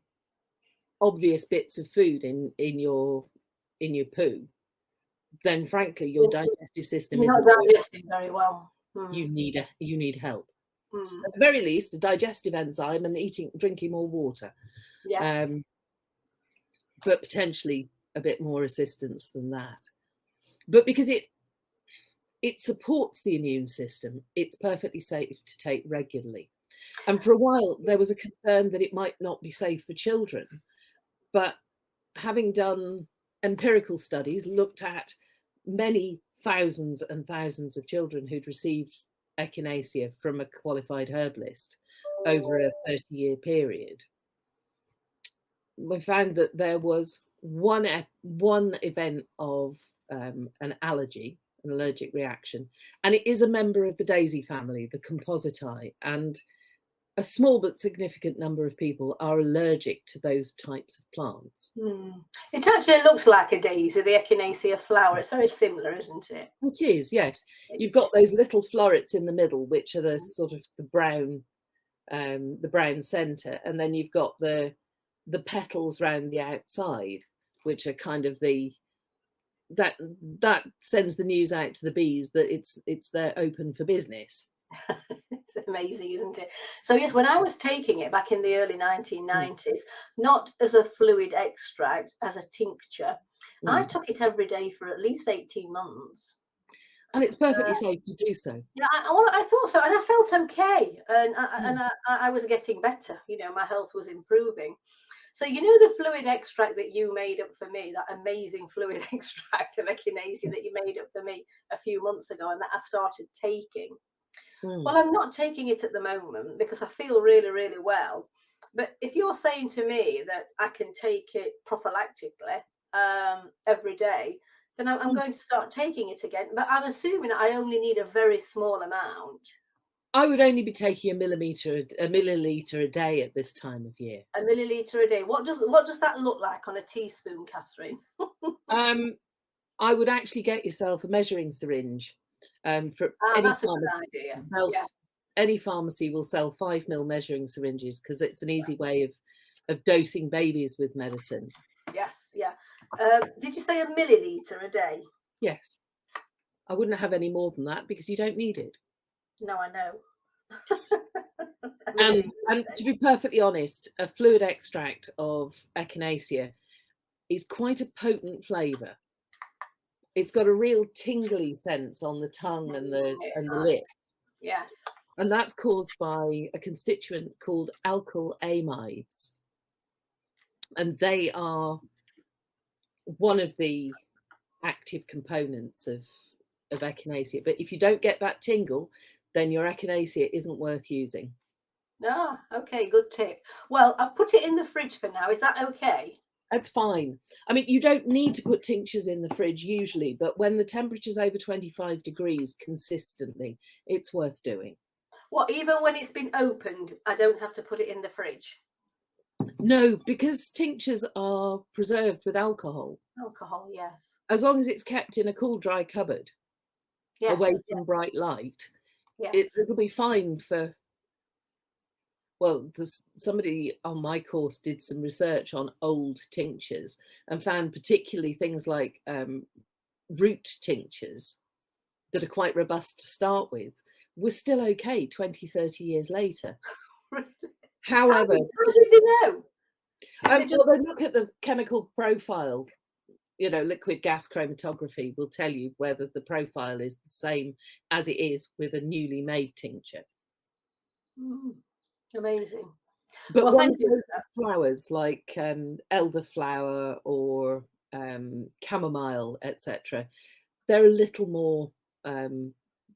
obvious bits of food in your poo, then frankly your digestive system You're not isn't working. digesting very well. You Mm. need help. Mm. At the very least, a digestive enzyme and drinking more water. Yes. But potentially a bit more assistance than that. But because it supports the immune system, it's perfectly safe to take regularly. And for a while, there was a concern that it might not be safe for children. But having done empirical studies, looked at many thousands and thousands of children who'd received echinacea from a qualified herbalist over a 30-year period, we found that there was one event of an allergic reaction, and it is a member of the daisy family, the compositae, and a small but significant number of people are allergic to those types of plants. Mm. It actually looks like a daisy, the echinacea flower. It's very similar, isn't it? It is, yes. You've got those little florets in the middle, which are the sort of the brown centre, and then you've got the petals round the outside, which are kind of that sends the news out to the bees that it's they're open for business. It's amazing, isn't it? So yes, when I was taking it back in the early 1990s, not as a fluid extract, as a tincture, I took it every day for at least 18 months. And it's perfectly safe to do so. Yeah, I thought so, and I felt okay, and I was getting better. My health was improving. So the fluid extract that you made up for me, that amazing fluid extract of echinacea that you made up for me a few months ago, and that I started taking. Well, I'm not taking it at the moment because I feel really, really well. But if you're saying to me that I can take it prophylactically every day, then I'm going to start taking it again. But I'm assuming I only need a very small amount. I would only be taking a milliliter a day at this time of year. A milliliter a day. What does that look like on a teaspoon, Catherine? I would actually get yourself a measuring syringe. For any That's a good idea. Yeah. any pharmacy will sell 5 ml measuring syringes because it's an easy way of dosing babies with medicine. Yes. Yeah. Did you say a milliliter a day? Yes. I wouldn't have any more than that because you don't need it. No, I know. And to be perfectly honest, a fluid extract of echinacea is quite a potent flavour. It's got a real tingly sense on the tongue and the lips. Yes. And that's caused by a constituent called alkyl amides. And they are one of the active components of echinacea. But if you don't get that tingle, then your echinacea isn't worth using. Okay, good tip. Well, I've put it in the fridge for now. Is that okay? That's fine. I mean, you don't need to put tinctures in the fridge usually, but when the temperature's over 25 degrees consistently, it's worth doing. What, even when it's been opened, I don't have to put it in the fridge? No, because tinctures are preserved with alcohol. Alcohol, yes. As long as it's kept in a cool, dry cupboard, away from bright light, it'll be fine for... Well, somebody on my course did some research on old tinctures and found particularly things like root tinctures that are quite robust to start with were still okay 20, 30 years later. Really? However, How did they know? Did they just... well, they look at the chemical profile. You know, liquid gas chromatography will tell you whether the profile is the same as it is with a newly made tincture. Amazing. But Well, thank ones you made for that. with flowers like elderflower or chamomile, etc., they're a little more,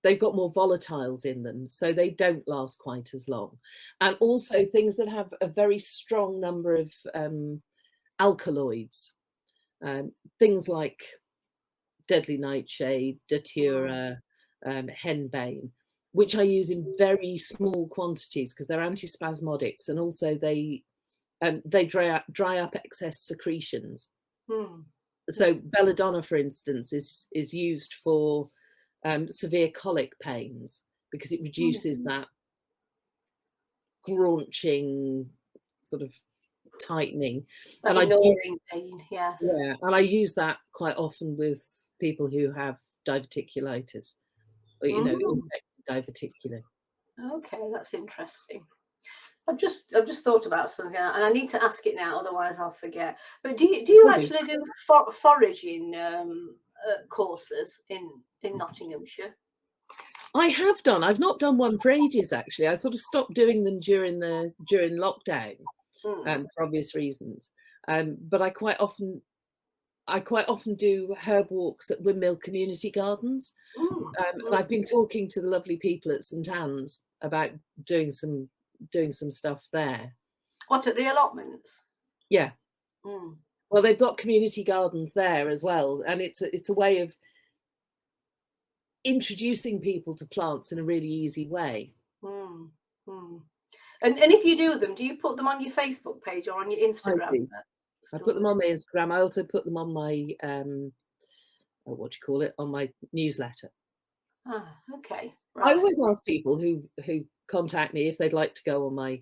they've got more volatiles in them, so they don't last quite as long. And also things that have a very strong number of alkaloids, things like deadly nightshade, datura, henbane, which I use in very small quantities because they're antispasmodics, and also they dry up excess secretions. So belladonna, for instance, is used for severe colic pains because it reduces that graunching sort of tightening. That And gnawing pain, yes. yeah, and I use that quite often with people who have diverticulitis, or, you know, infected diverticulum. Okay, that's interesting. I've just thought about something, and I need to ask it now, otherwise I'll forget. But do you actually do foraging courses in Nottinghamshire? I have done. I've not done one for ages, actually. I sort of stopped doing them during lockdown, for obvious reasons. But I quite often do herb walks at Windmill Community Gardens, and I've been talking to the lovely people at St Anne's about doing some stuff there. What, at the allotments? Yeah. Well, they've got community gardens there as well, and it's a way of introducing people to plants in a really easy way. And if you do them, do you put them on your Facebook page or on your Instagram? I put them on my Instagram. I also put them on my what do you call it, on my newsletter. Okay. Right. I always ask people who contact me if they'd like to go on my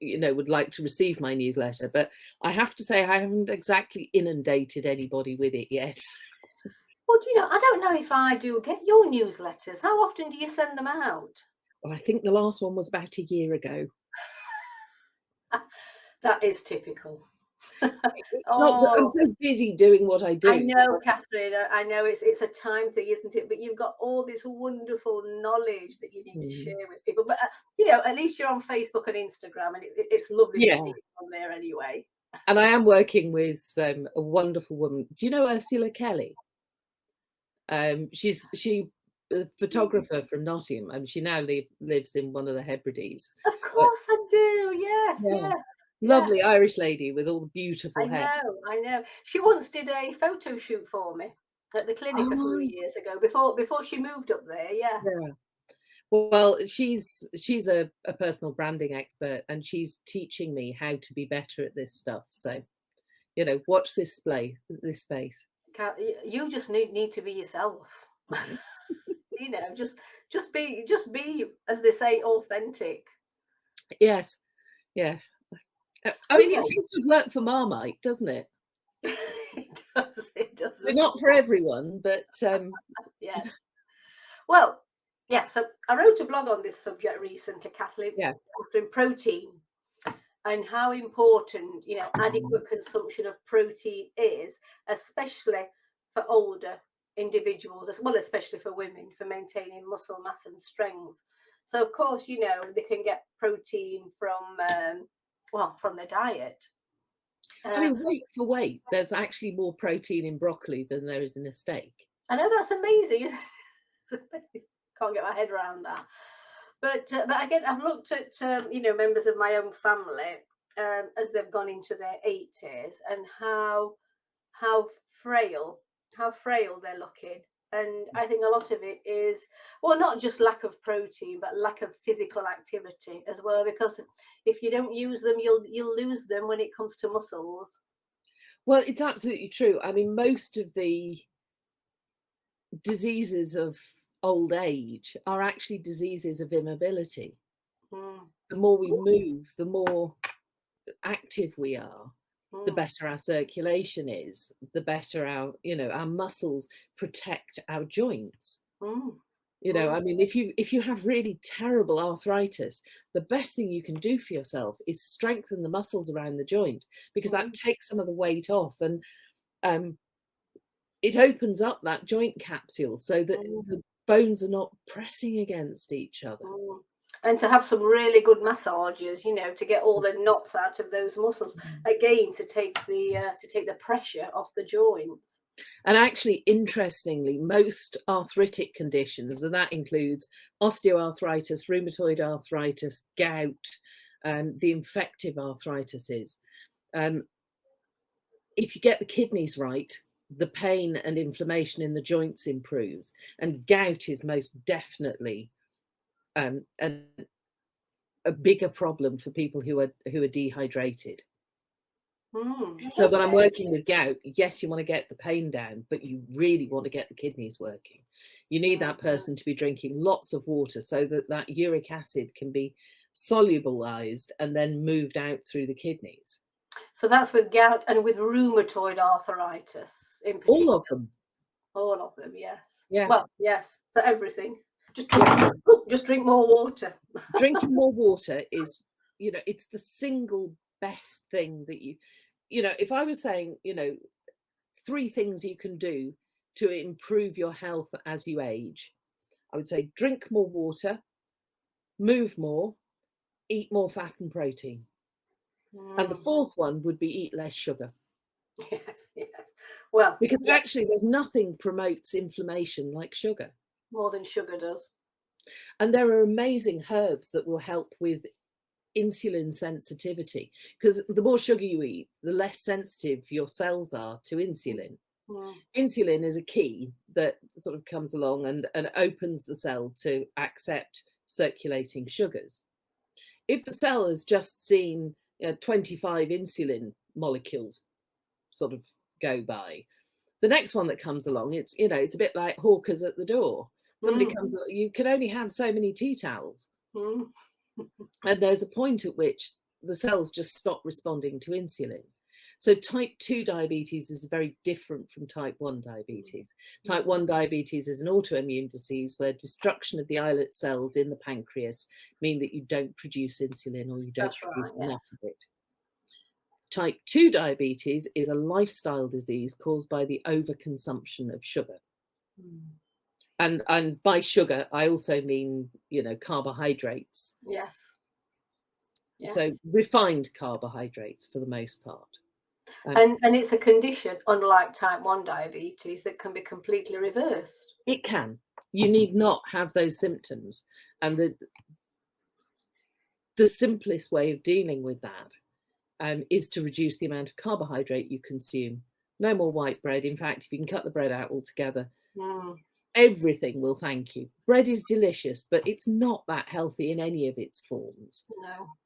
would like to receive my newsletter, but I have to say I haven't exactly inundated anybody with it yet. Well, do you know, I don't know if I do get your newsletters. How often do you send them out? Well, I think the last one was about a year ago. That is typical. I'm so busy doing what I do. I know, Catherine. I know it's a time thing, isn't it? But you've got all this wonderful knowledge that you need to share with people. But at least you're on Facebook and Instagram, and it's lovely to see you on there anyway. And I am working with a wonderful woman. Do you know Ursula Kelly? She's a photographer from Nottingham, and she now lives in one of the Hebrides. Of course I do. Yes, yes. Lovely Irish lady with all the beautiful hair. I know. She once did a photo shoot for me at the clinic a few years ago before she moved up there. Yes. Yeah. Well, she's a personal branding expert, and she's teaching me how to be better at this stuff. So, watch this space. You just need to be yourself. Just be, as they say, authentic. Yes. I mean, it seems to work for Marmite, doesn't it? It does. But not for everyone, but yes. Well, yes. So I wrote a blog on this subject recently, Kathleen. Protein and how important adequate consumption of protein is, especially for older individuals, as well, especially for women, for maintaining muscle mass and strength. So of course, they can get protein from the diet. I mean, weight for weight, there's actually more protein in broccoli than there is in a steak. I know, that's amazing. Can't get my head around that. But again, I've looked at members of my own family as they've gone into their 80s, and how frail they're looking. And I think a lot of it is, well, not just lack of protein, but lack of physical activity as well. Because if you don't use them, you'll lose them when it comes to muscles. Well, it's absolutely true. I mean, most of the diseases of old age are actually diseases of immobility. The more we move, the more active we are. the better our circulation is, the better our, our muscles protect our joints. I mean, if you have really terrible arthritis, the best thing you can do for yourself is strengthen the muscles around the joint, because that takes some of the weight off, and it opens up that joint capsule so that the bones are not pressing against each other. And to have some really good massages, to get all the knots out of those muscles, again, to take the pressure off the joints. And actually, interestingly, most arthritic conditions, and that includes osteoarthritis, rheumatoid arthritis, gout, the infective arthritises, if you get the kidneys right, the pain and inflammation in the joints improves. And gout is most definitely a bigger problem for people who are dehydrated. So when I'm working with gout, yes, you want to get the pain down, but you really want to get the kidneys working. You need that person to be drinking lots of water so that uric acid can be solubilized and then moved out through the kidneys. So that's with gout and with rheumatoid arthritis in particular. All of them, yes. Yeah. Well, yes, for everything. Just drink more water. Drinking more water is, it's the single best thing that if I was saying, 3 things you can do to improve your health as you age, I would say drink more water, move more, eat more fat and protein. And the 4th one would be eat less sugar. Yes. Well, because actually there's nothing promotes inflammation like sugar. More than sugar does. And there are amazing herbs that will help with insulin sensitivity, because the more sugar you eat, the less sensitive your cells are to insulin. Insulin is a key that sort of comes along and opens the cell to accept circulating sugars. If the cell has just seen 25 insulin molecules sort of go by, the next one that comes along, it's a bit like hawkers at the door. Somebody comes, you can only have so many tea towels. And there's a point at which the cells just stop responding to insulin. So type 2 diabetes is very different from type 1 diabetes. Type 1 diabetes is an autoimmune disease where destruction of the islet cells in the pancreas mean that you don't produce insulin, or you don't produce enough of it. Type 2 diabetes is a lifestyle disease caused by the overconsumption of sugar. And by sugar, I also mean, carbohydrates. Yes. So refined carbohydrates for the most part. And it's a condition, unlike type 1 diabetes, that can be completely reversed. It can. You need not have those symptoms. And the simplest way of dealing with that is to reduce the amount of carbohydrate you consume. No more white bread. In fact, if you can cut the bread out altogether, everything will thank you. Bread is delicious, but it's not that healthy in any of its forms.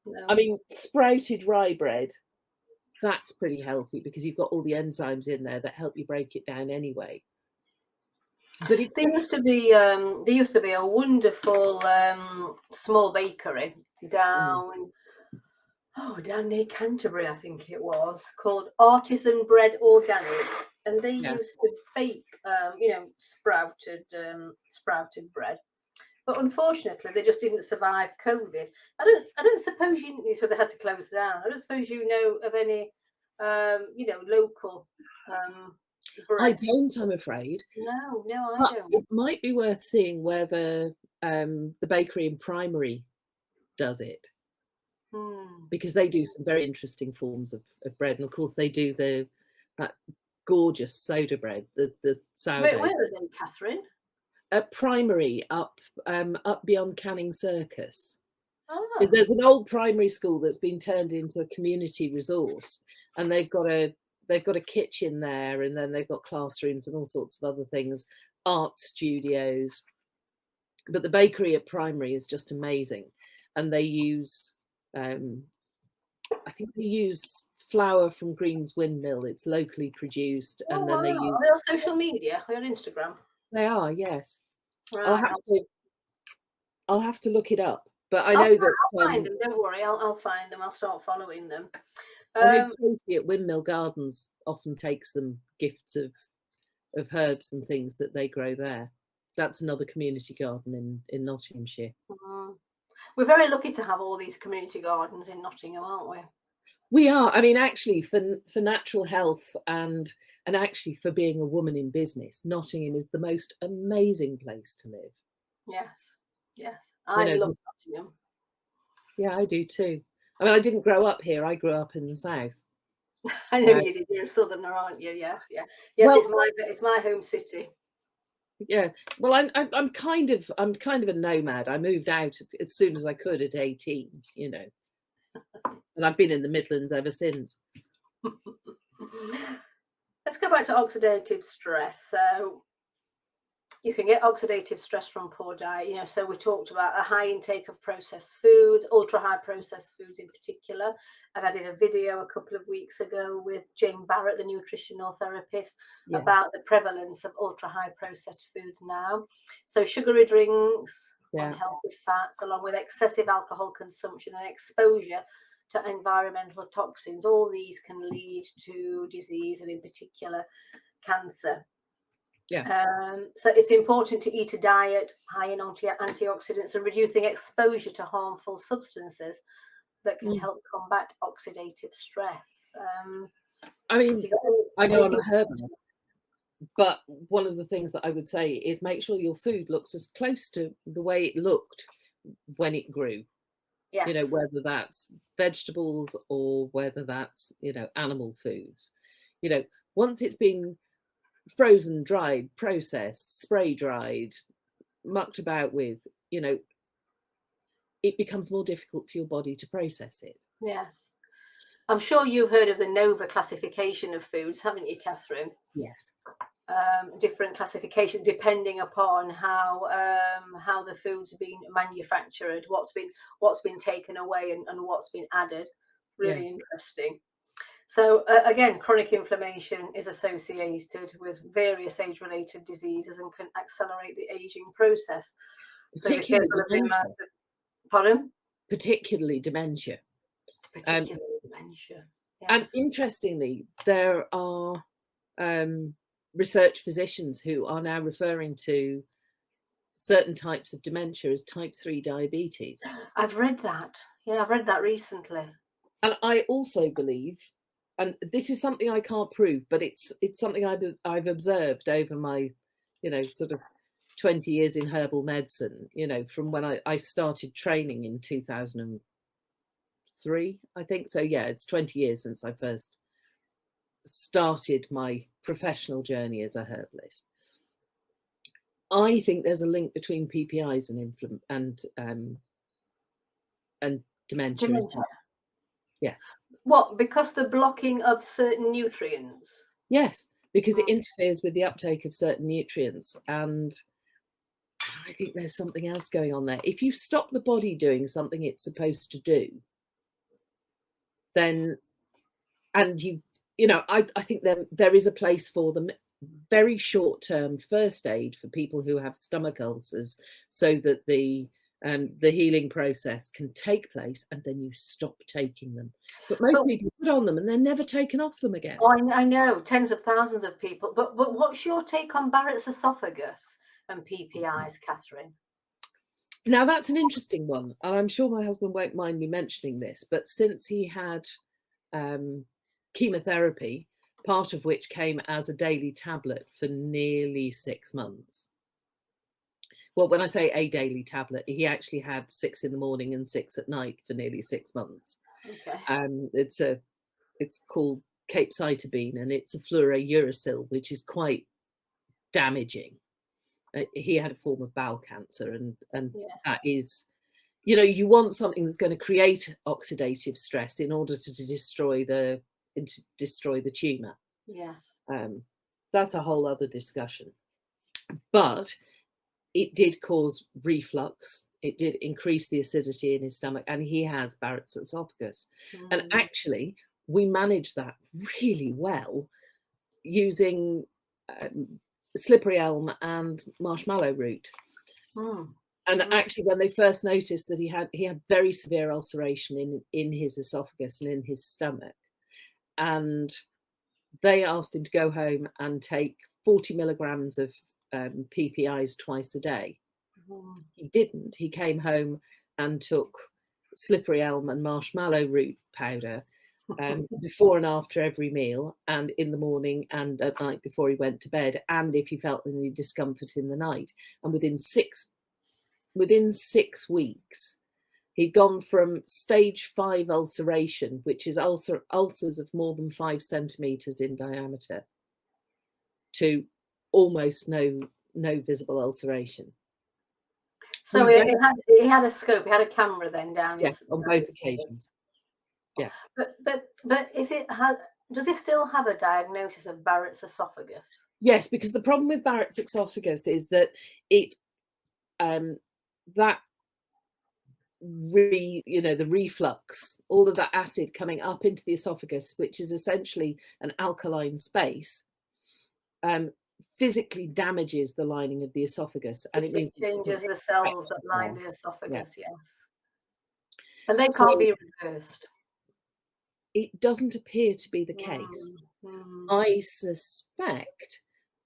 No. I mean, sprouted rye bread, that's pretty healthy because you've got all the enzymes in there that help you break it down anyway. But there used to be a wonderful small bakery down near Canterbury, I think it was, called Artisan Bread Organic, and they used to bake sprouted bread. But unfortunately, they just didn't survive COVID. I don't suppose so they had to close down. I don't suppose you know of any, local bread. I don't, I'm afraid. No, I don't. It might be worth seeing where the bakery in Primary does it, because they do some very interesting forms of bread, and of course they do that gorgeous soda bread, the sourdough. Where are they, Catherine? At Primary, up beyond Canning Circus. There's an old primary school that's been turned into a community resource, and they've got a kitchen there, and then they've got classrooms and all sorts of other things, art studios. But the bakery at Primary is just amazing, and they use I think they use flour from Green's Windmill. It's locally produced, and then they use. Are they on social media? Are they on Instagram? They are, yes. Right. I'll have to look it up, but I know that I'll find them. Don't worry, I'll find them. I'll start following them. I know Um, Tracy at Windmill Gardens often takes them gifts of herbs and things that they grow there. That's another community garden in Nottinghamshire. mm. We're very lucky to have all these community gardens in Nottingham, aren't we? We are. I mean, actually, for natural health and actually for being a woman in business, Nottingham is the most amazing place to live. Yes, yes. You I know, love Nottingham. yeah, I do too. I mean, I didn't grow up here. I grew up in the south. I know Uh, you did. You're a southerner, aren't you? Yes, yeah. Yes, well, it's my home city. yeah. Well, I'm kind of a nomad. I moved out as soon as I could at 18. You know, and I've been in the Midlands ever since. Let's go back to oxidative stress. So you can get oxidative stress from poor diet. So we talked about a high intake of processed foods, ultra high processed foods in particular. And I did a video a couple of weeks ago with Jane Barrett, the nutritional therapist, Yeah. about the prevalence of ultra high processed foods now. So sugary drinks, unhealthy fats, along with excessive alcohol consumption and exposure to environmental toxins, all these can lead to disease and in particular cancer. So it's important to eat a diet high in antioxidants and reducing exposure to harmful substances that can help combat oxidative stress. I mean, I know I'm a herbalist, but one of the things that I would say is make sure your food looks as close to the way it looked when it grew. Yes. You know, whether that's vegetables or whether that's, animal foods. You know, once it's been frozen, dried, processed, spray dried, mucked about with, it becomes more difficult for your body to process it. Yes. I'm sure you've heard of the NOVA classification of foods, haven't you, Catherine? Yes. Different classification depending upon how the foods are being manufactured, what's been taken away and what's been added. Really interesting. So again, chronic inflammation is associated with various age-related diseases and can accelerate the aging process. Particularly dementia. Pardon? Particularly dementia. Dementia. Yes. And interestingly, there are research physicians who are now referring to certain types of dementia as type 3 diabetes. I've read that. Yeah, I've read that recently. And I also believe, and this is something I can't prove, but it's something I've observed over my, sort of 20 years in herbal medicine, from when I started training in 2003, I think. So yeah, it's 20 years since I first started my professional journey as a herbalist. I think there's a link between PPIs and dementia. Yes. What? Because the blocking of certain nutrients? Yes, because it interferes with the uptake of certain nutrients. And I think there's something else going on there. If you stop the body doing something it's supposed to do, then, and I think there is a place for them. Very short-term first aid for people who have stomach ulcers, so that the healing process can take place, and then you stop taking them. But most people put on them and they're never taken off them again. Oh, I know, tens of thousands of people. But what's your take on Barrett's esophagus and PPIs, Catherine? Now that's an interesting one, and I'm sure my husband won't mind me mentioning this, but since he had chemotherapy, part of which came as a daily tablet for nearly 6 months. Well, when I say a daily tablet, he actually had 6 in the morning and 6 at night for nearly 6 months. Okay. It's called capecitabine, and it's a fluorouracil, which is quite damaging. He had a form of bowel cancer, and that is, you want something that's going to create oxidative stress in order to destroy the tumor. Yes. That's a whole other discussion. But it did cause reflux. It did increase the acidity in his stomach, and he has Barrett's esophagus. And actually, we managed that really well using slippery elm and marshmallow root. And actually, when they first noticed that he had very severe ulceration in his esophagus and in his stomach, and they asked him to go home and take 40 milligrams of PPIs twice a day. He didn't. He came home and took slippery elm and marshmallow root powder before and after every meal, and in the morning and at night before he went to bed, and if he felt any discomfort in the night. And within 6 weeks, he'd gone from stage 5 ulceration, which is ulcers of more than 5 centimeters in diameter, to almost no visible ulceration. So he had a scope, he had a camera then down his. On both occasions. Yeah. But does he still have a diagnosis of Barrett's esophagus? Yes, because the problem with Barrett's esophagus is that it the reflux, all of that acid coming up into the esophagus, which is essentially an alkaline space, physically damages the lining of the esophagus, and it means changes the cells that line the esophagus. Yes, and they can't be reversed. It doesn't appear to be the case. I suspect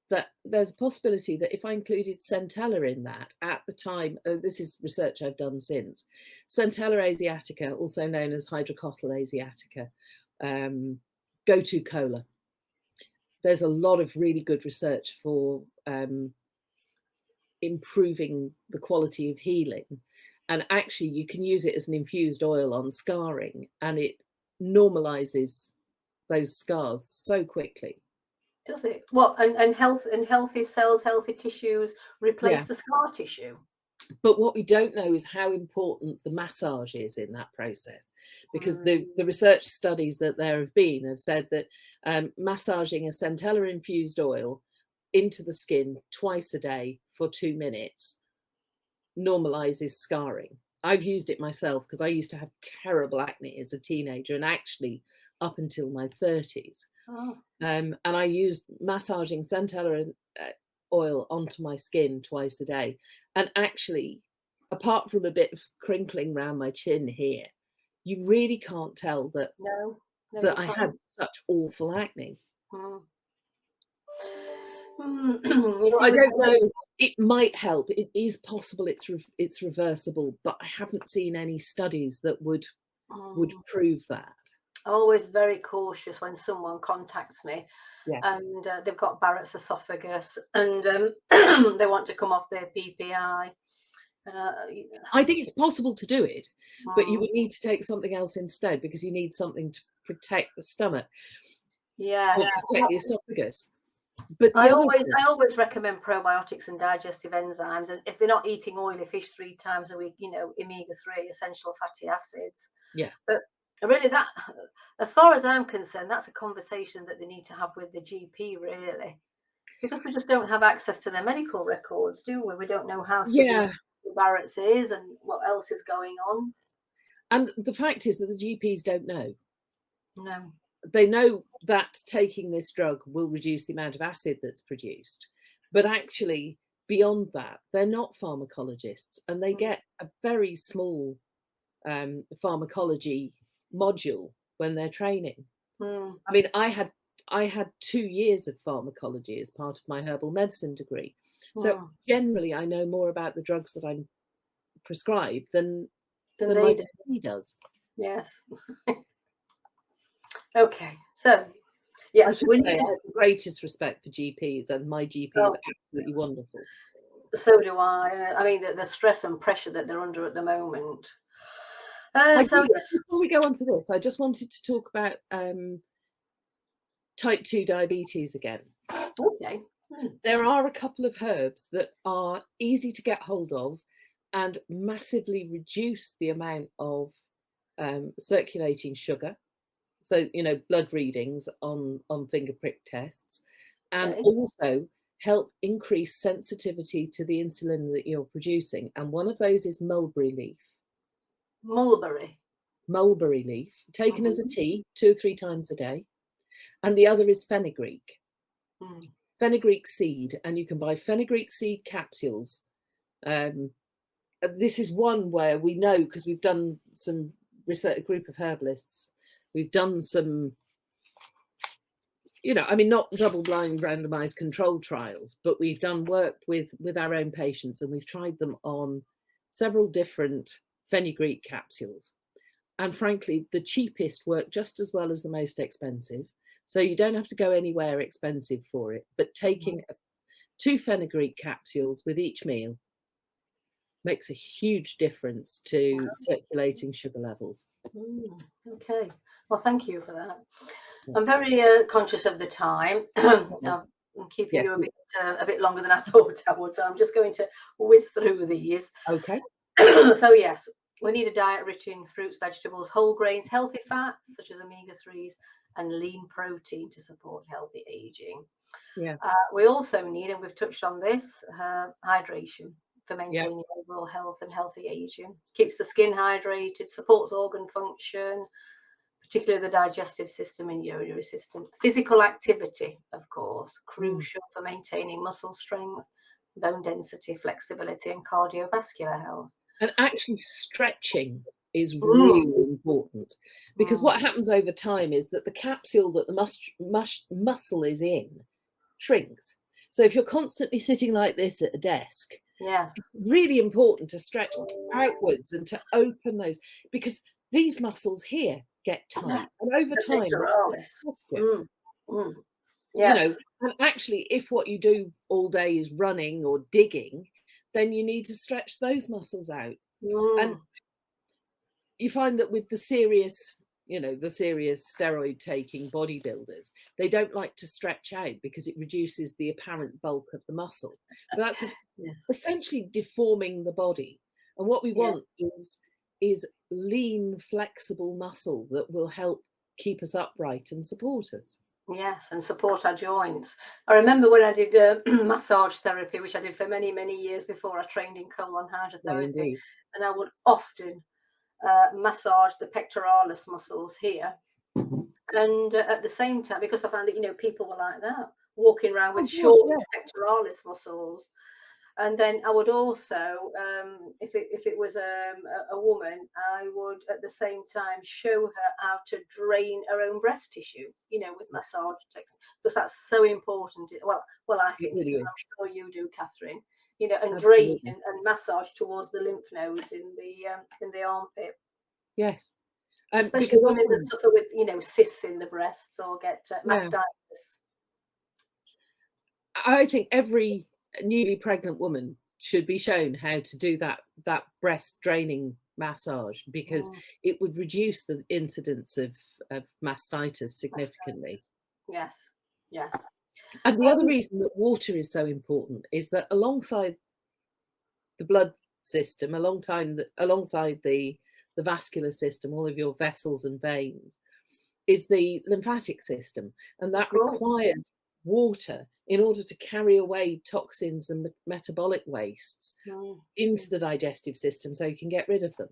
that there's a possibility that if I included Centella in that at the time, this is research I've done since, Centella asiatica, also known as hydrocotyle asiatica, go-to cola. There's a lot of really good research for improving the quality of healing. And actually, you can use it as an infused oil on scarring, and it normalizes those scars so quickly. Does it? What? And healthy cells, healthy tissues replace the scar tissue. But what we don't know is how important the massage is in that process, because the research studies that there have said that massaging a Centella infused oil into the skin twice a day for 2 minutes normalizes scarring. I've used it myself because I used to have terrible acne as a teenager, and actually up until my 30s. And I used massaging Centella oil onto my skin twice a day. And actually, apart from a bit of crinkling around my chin here, you really can't tell that that I had such awful acne. I don't know. It might help. It is possible it's reversible, but I haven't seen any studies that would prove that. Always very cautious when someone contacts me and they've got Barrett's esophagus and they want to come off their PPI. I think it's possible to do it, but you would need to take something else instead, because you need something to protect the stomach. Yeah, protect the esophagus. But I always recommend probiotics and digestive enzymes, and if they're not eating oily fish 3 times a week, omega-3 essential fatty acids. Yeah. But really, that, as far as I'm concerned, that's a conversation that they need to have with the GP, really, because we just don't have access to their medical records, do we? We don't know how severe Barrett's is and what else is going on. And the fact is that the GPs don't know. No. They know that taking this drug will reduce the amount of acid that's produced, but actually beyond that, they're not pharmacologists, and they get a very small pharmacology module when they're training. I mean, I had 2 years of pharmacology as part of my herbal medicine degree, so generally I know more about the drugs that I'm prescribed than my GP does. Yes. Okay, so yes, I have the greatest respect for GPs, and my GP is absolutely wonderful. So do I. I mean, the stress and pressure that they're under at the moment. Before we go on to this, I just wanted to talk about type 2 diabetes again. Okay. There are a couple of herbs that are easy to get hold of and massively reduce the amount of circulating sugar. So, blood readings on finger prick tests, and also help increase sensitivity to the insulin that you're producing. And one of those is mulberry leaf. Mulberry leaf, taken as a tea 2 or 3 times a day. And the other is fenugreek. Fenugreek seed, and you can buy fenugreek seed capsules. This is one where we know, because we've done some research, a group of herbalists. We've done some you know, I mean, not double-blind randomized controlled trials, but we've done work with our own patients, and we've tried them on several different fenugreek capsules. And frankly, the cheapest work just as well as the most expensive. So you don't have to go anywhere expensive for it, but taking 2 fenugreek capsules with each meal makes a huge difference to circulating sugar levels. Okay, well, thank you for that. Yeah. I'm very conscious of the time. I'm keeping Yes. you a bit longer than I thought I would, so I'm just going to whiz through these. Okay. So yes, we need a diet rich in fruits, vegetables, whole grains, healthy fats such as omega-3s, and lean protein to support healthy aging. Yeah. We also need, and we've touched on this, hydration for Yeah. maintaining overall health and healthy aging. Keeps the skin hydrated, supports organ function, particularly the digestive system and urinary system. Physical activity, of course, crucial for maintaining muscle strength, bone density, flexibility, and cardiovascular health. And actually stretching is really important, because what Mm. happens over time is that the capsule that the muscle is in shrinks. So if you're constantly sitting like this at a desk, Yes. it's really important to stretch outwards and to open those, because these muscles here get tight, and over The time, pectoralis. posture, you know, Yes. and actually, if what you do all day is running or digging, then you need to stretch those muscles out. And Mm. you find that with the serious, you know, the serious steroid taking bodybuilders, they don't like to stretch out because it reduces the apparent bulk of the muscle. But that's Yes. essentially deforming the body. And what we Yeah. want is lean, flexible muscle that will help keep us upright and support us. Yes, and support our joints. I remember when I did massage therapy, which I did for many, many years before I trained in colon Well, hydrotherapy, indeed. and I would often massage the pectoralis muscles here. And at the same time, because I found that, people were like that, walking around Oh, with gosh, short yeah. pectoralis muscles. And then I would also, if it was a woman, I would at the same time show her how to drain her own breast tissue, with massage techniques, because that's so important. Well, I It think it is. really is. I'm sure you do, Catherine. And drain Absolutely. and massage towards the lymph nodes in the armpit, Yes. especially Because women that often, suffer with cysts in the breasts or get yeah, mastitis. I think every newly pregnant woman should be shown how to do that breast draining massage, because Mm, it would reduce the incidence of mastitis significantly. yes, yes. And the other Um, reason that water is so important is that alongside the blood system, alongside the vascular system, all of your vessels and veins, is the lymphatic system, and of that course. requires water in order to carry away toxins and metabolic wastes Mm, into the digestive system so you can get rid of them.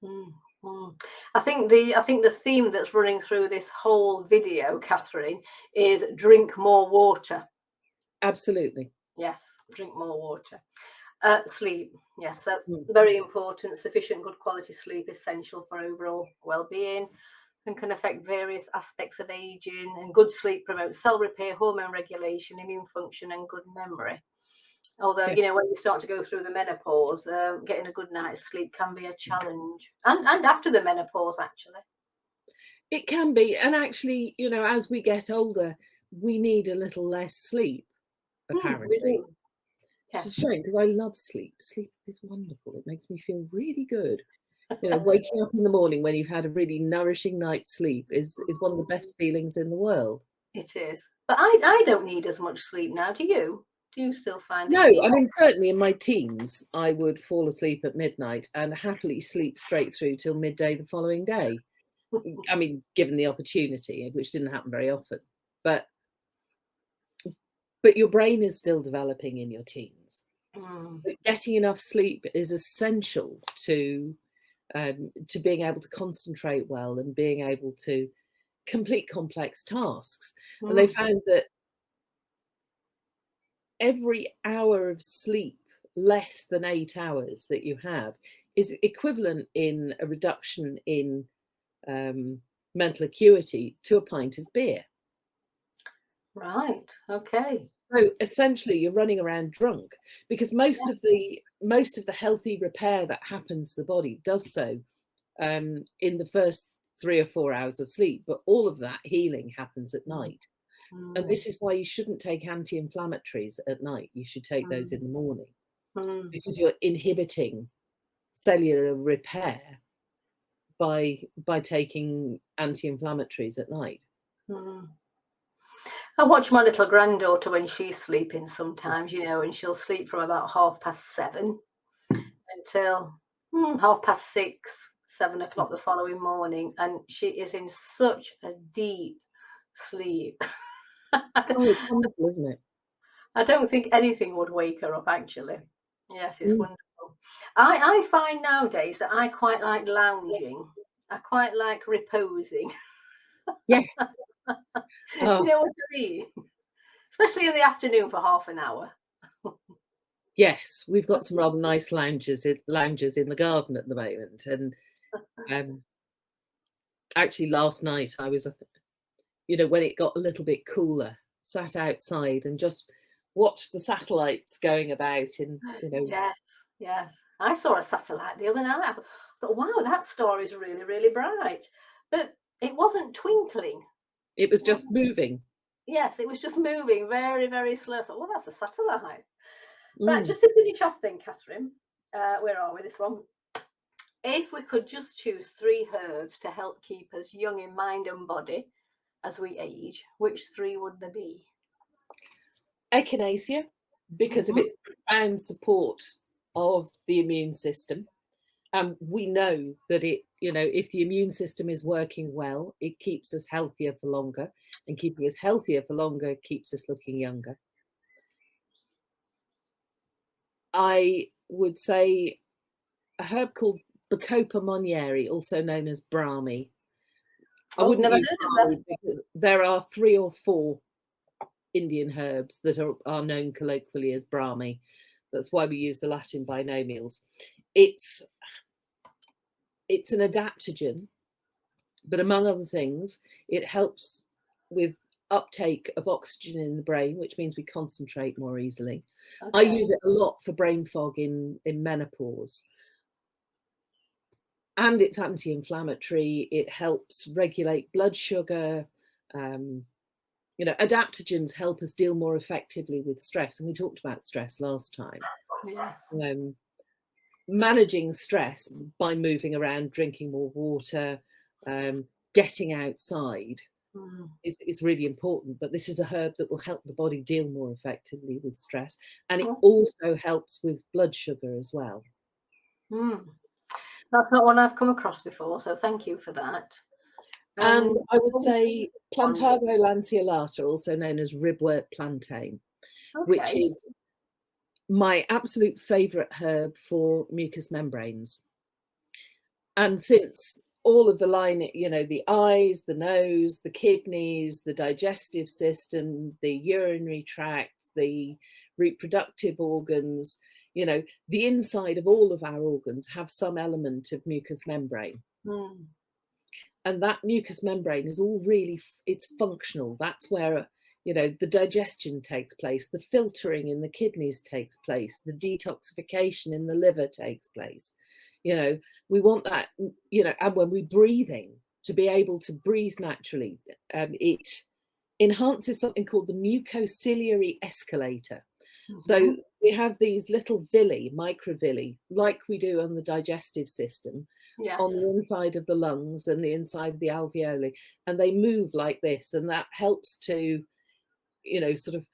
mm, mm. I think the theme that's running through this whole video, Catherine, is drink more water. Absolutely. Yes, drink more water. Sleep. Yes, so Mm. very important. Sufficient good quality sleep essential for overall well-being and can affect various aspects of aging. And good sleep promotes cell repair, hormone regulation, immune function, and good memory. Although, Yeah, when you start to go through the menopause, getting a good night's sleep can be a challenge. And after the menopause, actually. it can be. And actually, you know, as we get older, we need a little less sleep, We apparently. do. Which is Yes. a shame, because I love sleep. Sleep is wonderful. It makes me feel really good. You know, waking up in the morning when you've had a really nourishing night's sleep is one of the best feelings in the world. It is. But I don't need as much sleep now. Do you? Do you still find that No, you need I mean, certainly in my teens, I would fall asleep at midnight and happily sleep straight through till midday the following day. I mean, given the opportunity, which didn't happen very often. But your brain is still developing in your teens. Mm, But getting enough sleep is essential to being able to concentrate well and being able to complete complex tasks. And they mm, found that every hour of sleep less than 8 hours that you have is equivalent in a reduction in mental acuity to a pint of beer. Right. Okay. So essentially, you're running around drunk because Yeah. most of the healthy repair that happens to the body does so in the first 3 or 4 hours of sleep, but all of that healing happens at Mm, night. And mm, this is why you shouldn't take anti-inflammatories at night. You should take those mm, in the morning mm, because you're inhibiting cellular repair by taking anti-inflammatories at night. mm. I watch my little granddaughter when she's sleeping sometimes, and she'll sleep from about 7:30 until 6:30, 7 o'clock the following morning, and she is in such a deep sleep. Oh, it's wonderful, isn't it? I don't think anything would wake her up, actually. Yes, it's Mm. wonderful. I find nowadays that I quite like lounging. I quite like reposing. Yes. Do you Oh, know what I mean? Especially in the afternoon for half an hour. yes. We've got some rather nice lounges in the garden at the moment, and um, actually last night I was, when it got a little bit cooler, sat outside and just watched the satellites going about in. Yes, yes. I saw a satellite the other night. I thought, wow, that star is really, really bright. But it wasn't twinkling. It was just moving. Yes, it was just moving very, very slow. I thought, well, that's a satellite. Right, Mm. just to finish off then, Catherine, where are we this one? If we could just choose 3 herbs to help keep us young in mind and body as we age, which 3 would they be? Echinacea, because of Hmm. its profound support of the immune system. We know that if the immune system is working well, it keeps us healthier for longer, and keeping us healthier for longer keeps us looking younger. I would say a herb called Bacopa monieri, also known as Brahmi. I Oh, wouldn't never use heard of that. Brahmi because there are 3 or 4 Indian herbs that are known colloquially as Brahmi. That's why we use the Latin binomials. It's it's an adaptogen, but among other things, it helps with uptake of oxygen in the brain, which means we concentrate more easily. I Okay. use it a lot for brain fog in menopause. And it's anti-inflammatory. It helps regulate blood sugar. Um, adaptogens help us deal more effectively with stress. And we talked about stress last time. Yes. Um, Managing stress by moving around, drinking more water, getting outside Mm. is really important. But this is a herb that will help the body deal more effectively with stress. And it Oh, also helps with blood sugar as well. mm. That's not one I've come across before, so thank you for that. And And I would what was say the one? Plantago lanceolata, also known as ribwort plantain, which Okay. is my absolute favourite herb for mucous membranes. And since all of the line, the eyes, the nose, the kidneys, the digestive system, the urinary tract, the reproductive organs, the inside of all of our organs have some element of mucous membrane. Mm. And that mucous membrane is all really, it's functional. That's where the digestion takes place, the filtering in the kidneys takes place, the detoxification in the liver takes place. We want that, and when we're breathing, to be able to breathe naturally, it enhances something called the mucociliary escalator. So Mhm. we have these little villi, microvilli, like we do on the digestive system, on Yes. the inside of the lungs and the inside of the alveoli, and they move like this, and that helps to, sort of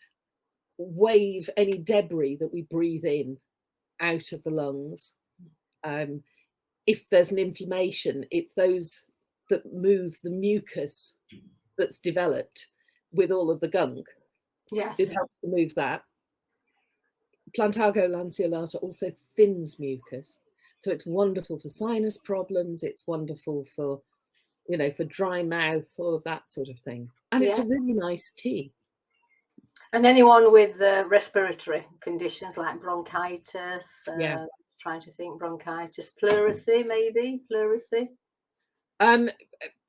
wave any debris that we breathe in out of the lungs. Um, if there's an inflammation, it's those that move the mucus that's developed with all of the gunk. It Yes. helps to move that. Plantago lanceolata also thins mucus. So it's wonderful for sinus problems. It's wonderful for, for dry mouth, all of that sort of thing. And it's Yeah. a really nice tea. And anyone with respiratory conditions like bronchitis, Yeah. trying to think bronchitis, pleurisy, maybe pleurisy. Um,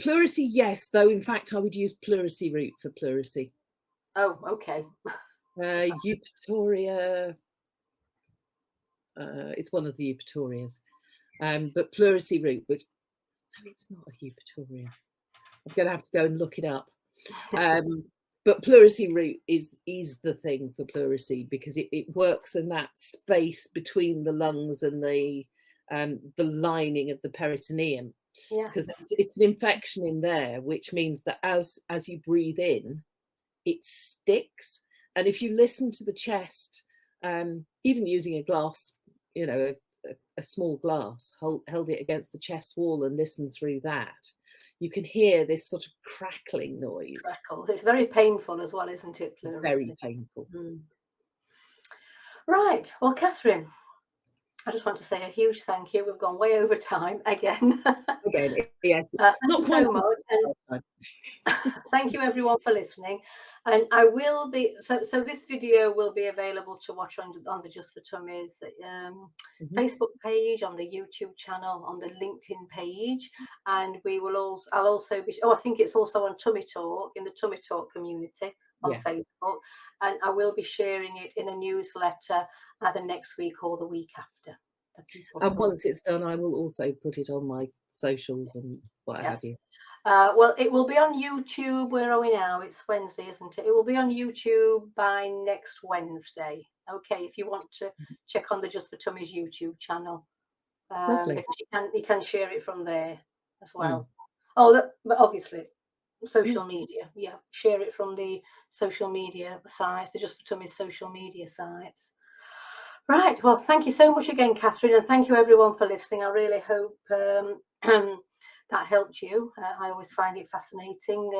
Pleurisy, yes, though in fact I would use pleurisy root for pleurisy. Oh, okay. Eupatoria, it's one of the eupatorias. But pleurisy root, which, no, it's not a eupatoria. I'm going to have to go and look it up. But pleurisy root is the thing for pleurisy, because it works in that space between the lungs and the lining of the peritoneum. Yeah. Because it's an infection in there, which means that as you breathe in, it sticks. And if you listen to the chest, even using a glass, you know, a small glass, held it against the chest wall and listen through that, you can hear this sort of crackling noise. Crackle. It's very painful as well, isn't it? Pleurisy. Very painful. Right. Well, Katherine, I just want to say a huge thank you. We've gone way over time again. Again, yes. Thank Not you quite so much. And thank you everyone for listening. And I will be, so this video will be available to watch on the Just for Tummies Facebook page, on the YouTube channel, on the LinkedIn page. And we will also, I'll also be, I think it's also on Tummy Talk, in the Tummy Talk community on Facebook. And I will be sharing it in a newsletter either next week or the week after. And once it's done, I will also put it on my socials and what have you. Well, it will be on YouTube. Where are we now? It's Wednesday, isn't it? It will be on YouTube by next Wednesday. Okay, if you want to check on the Just for Tummies YouTube channel, because you can share it from there as well. Oh, but obviously social media. Yeah, share it from the social media sites, the Just for Tummies social media sites. Right. Well, thank you so much again, Katherine, and thank you everyone for listening. I really hope that helped you. I always find it fascinating,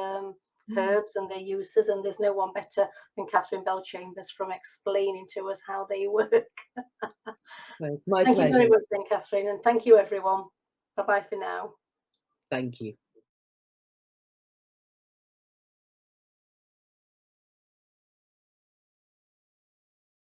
herbs and their uses, and there's no one better than Katherine Bellchambers from explaining to us how they work. Well, it's my pleasure. pleasure. Thank you very much then, Katherine, and thank you everyone. Bye-bye for now. Thank you.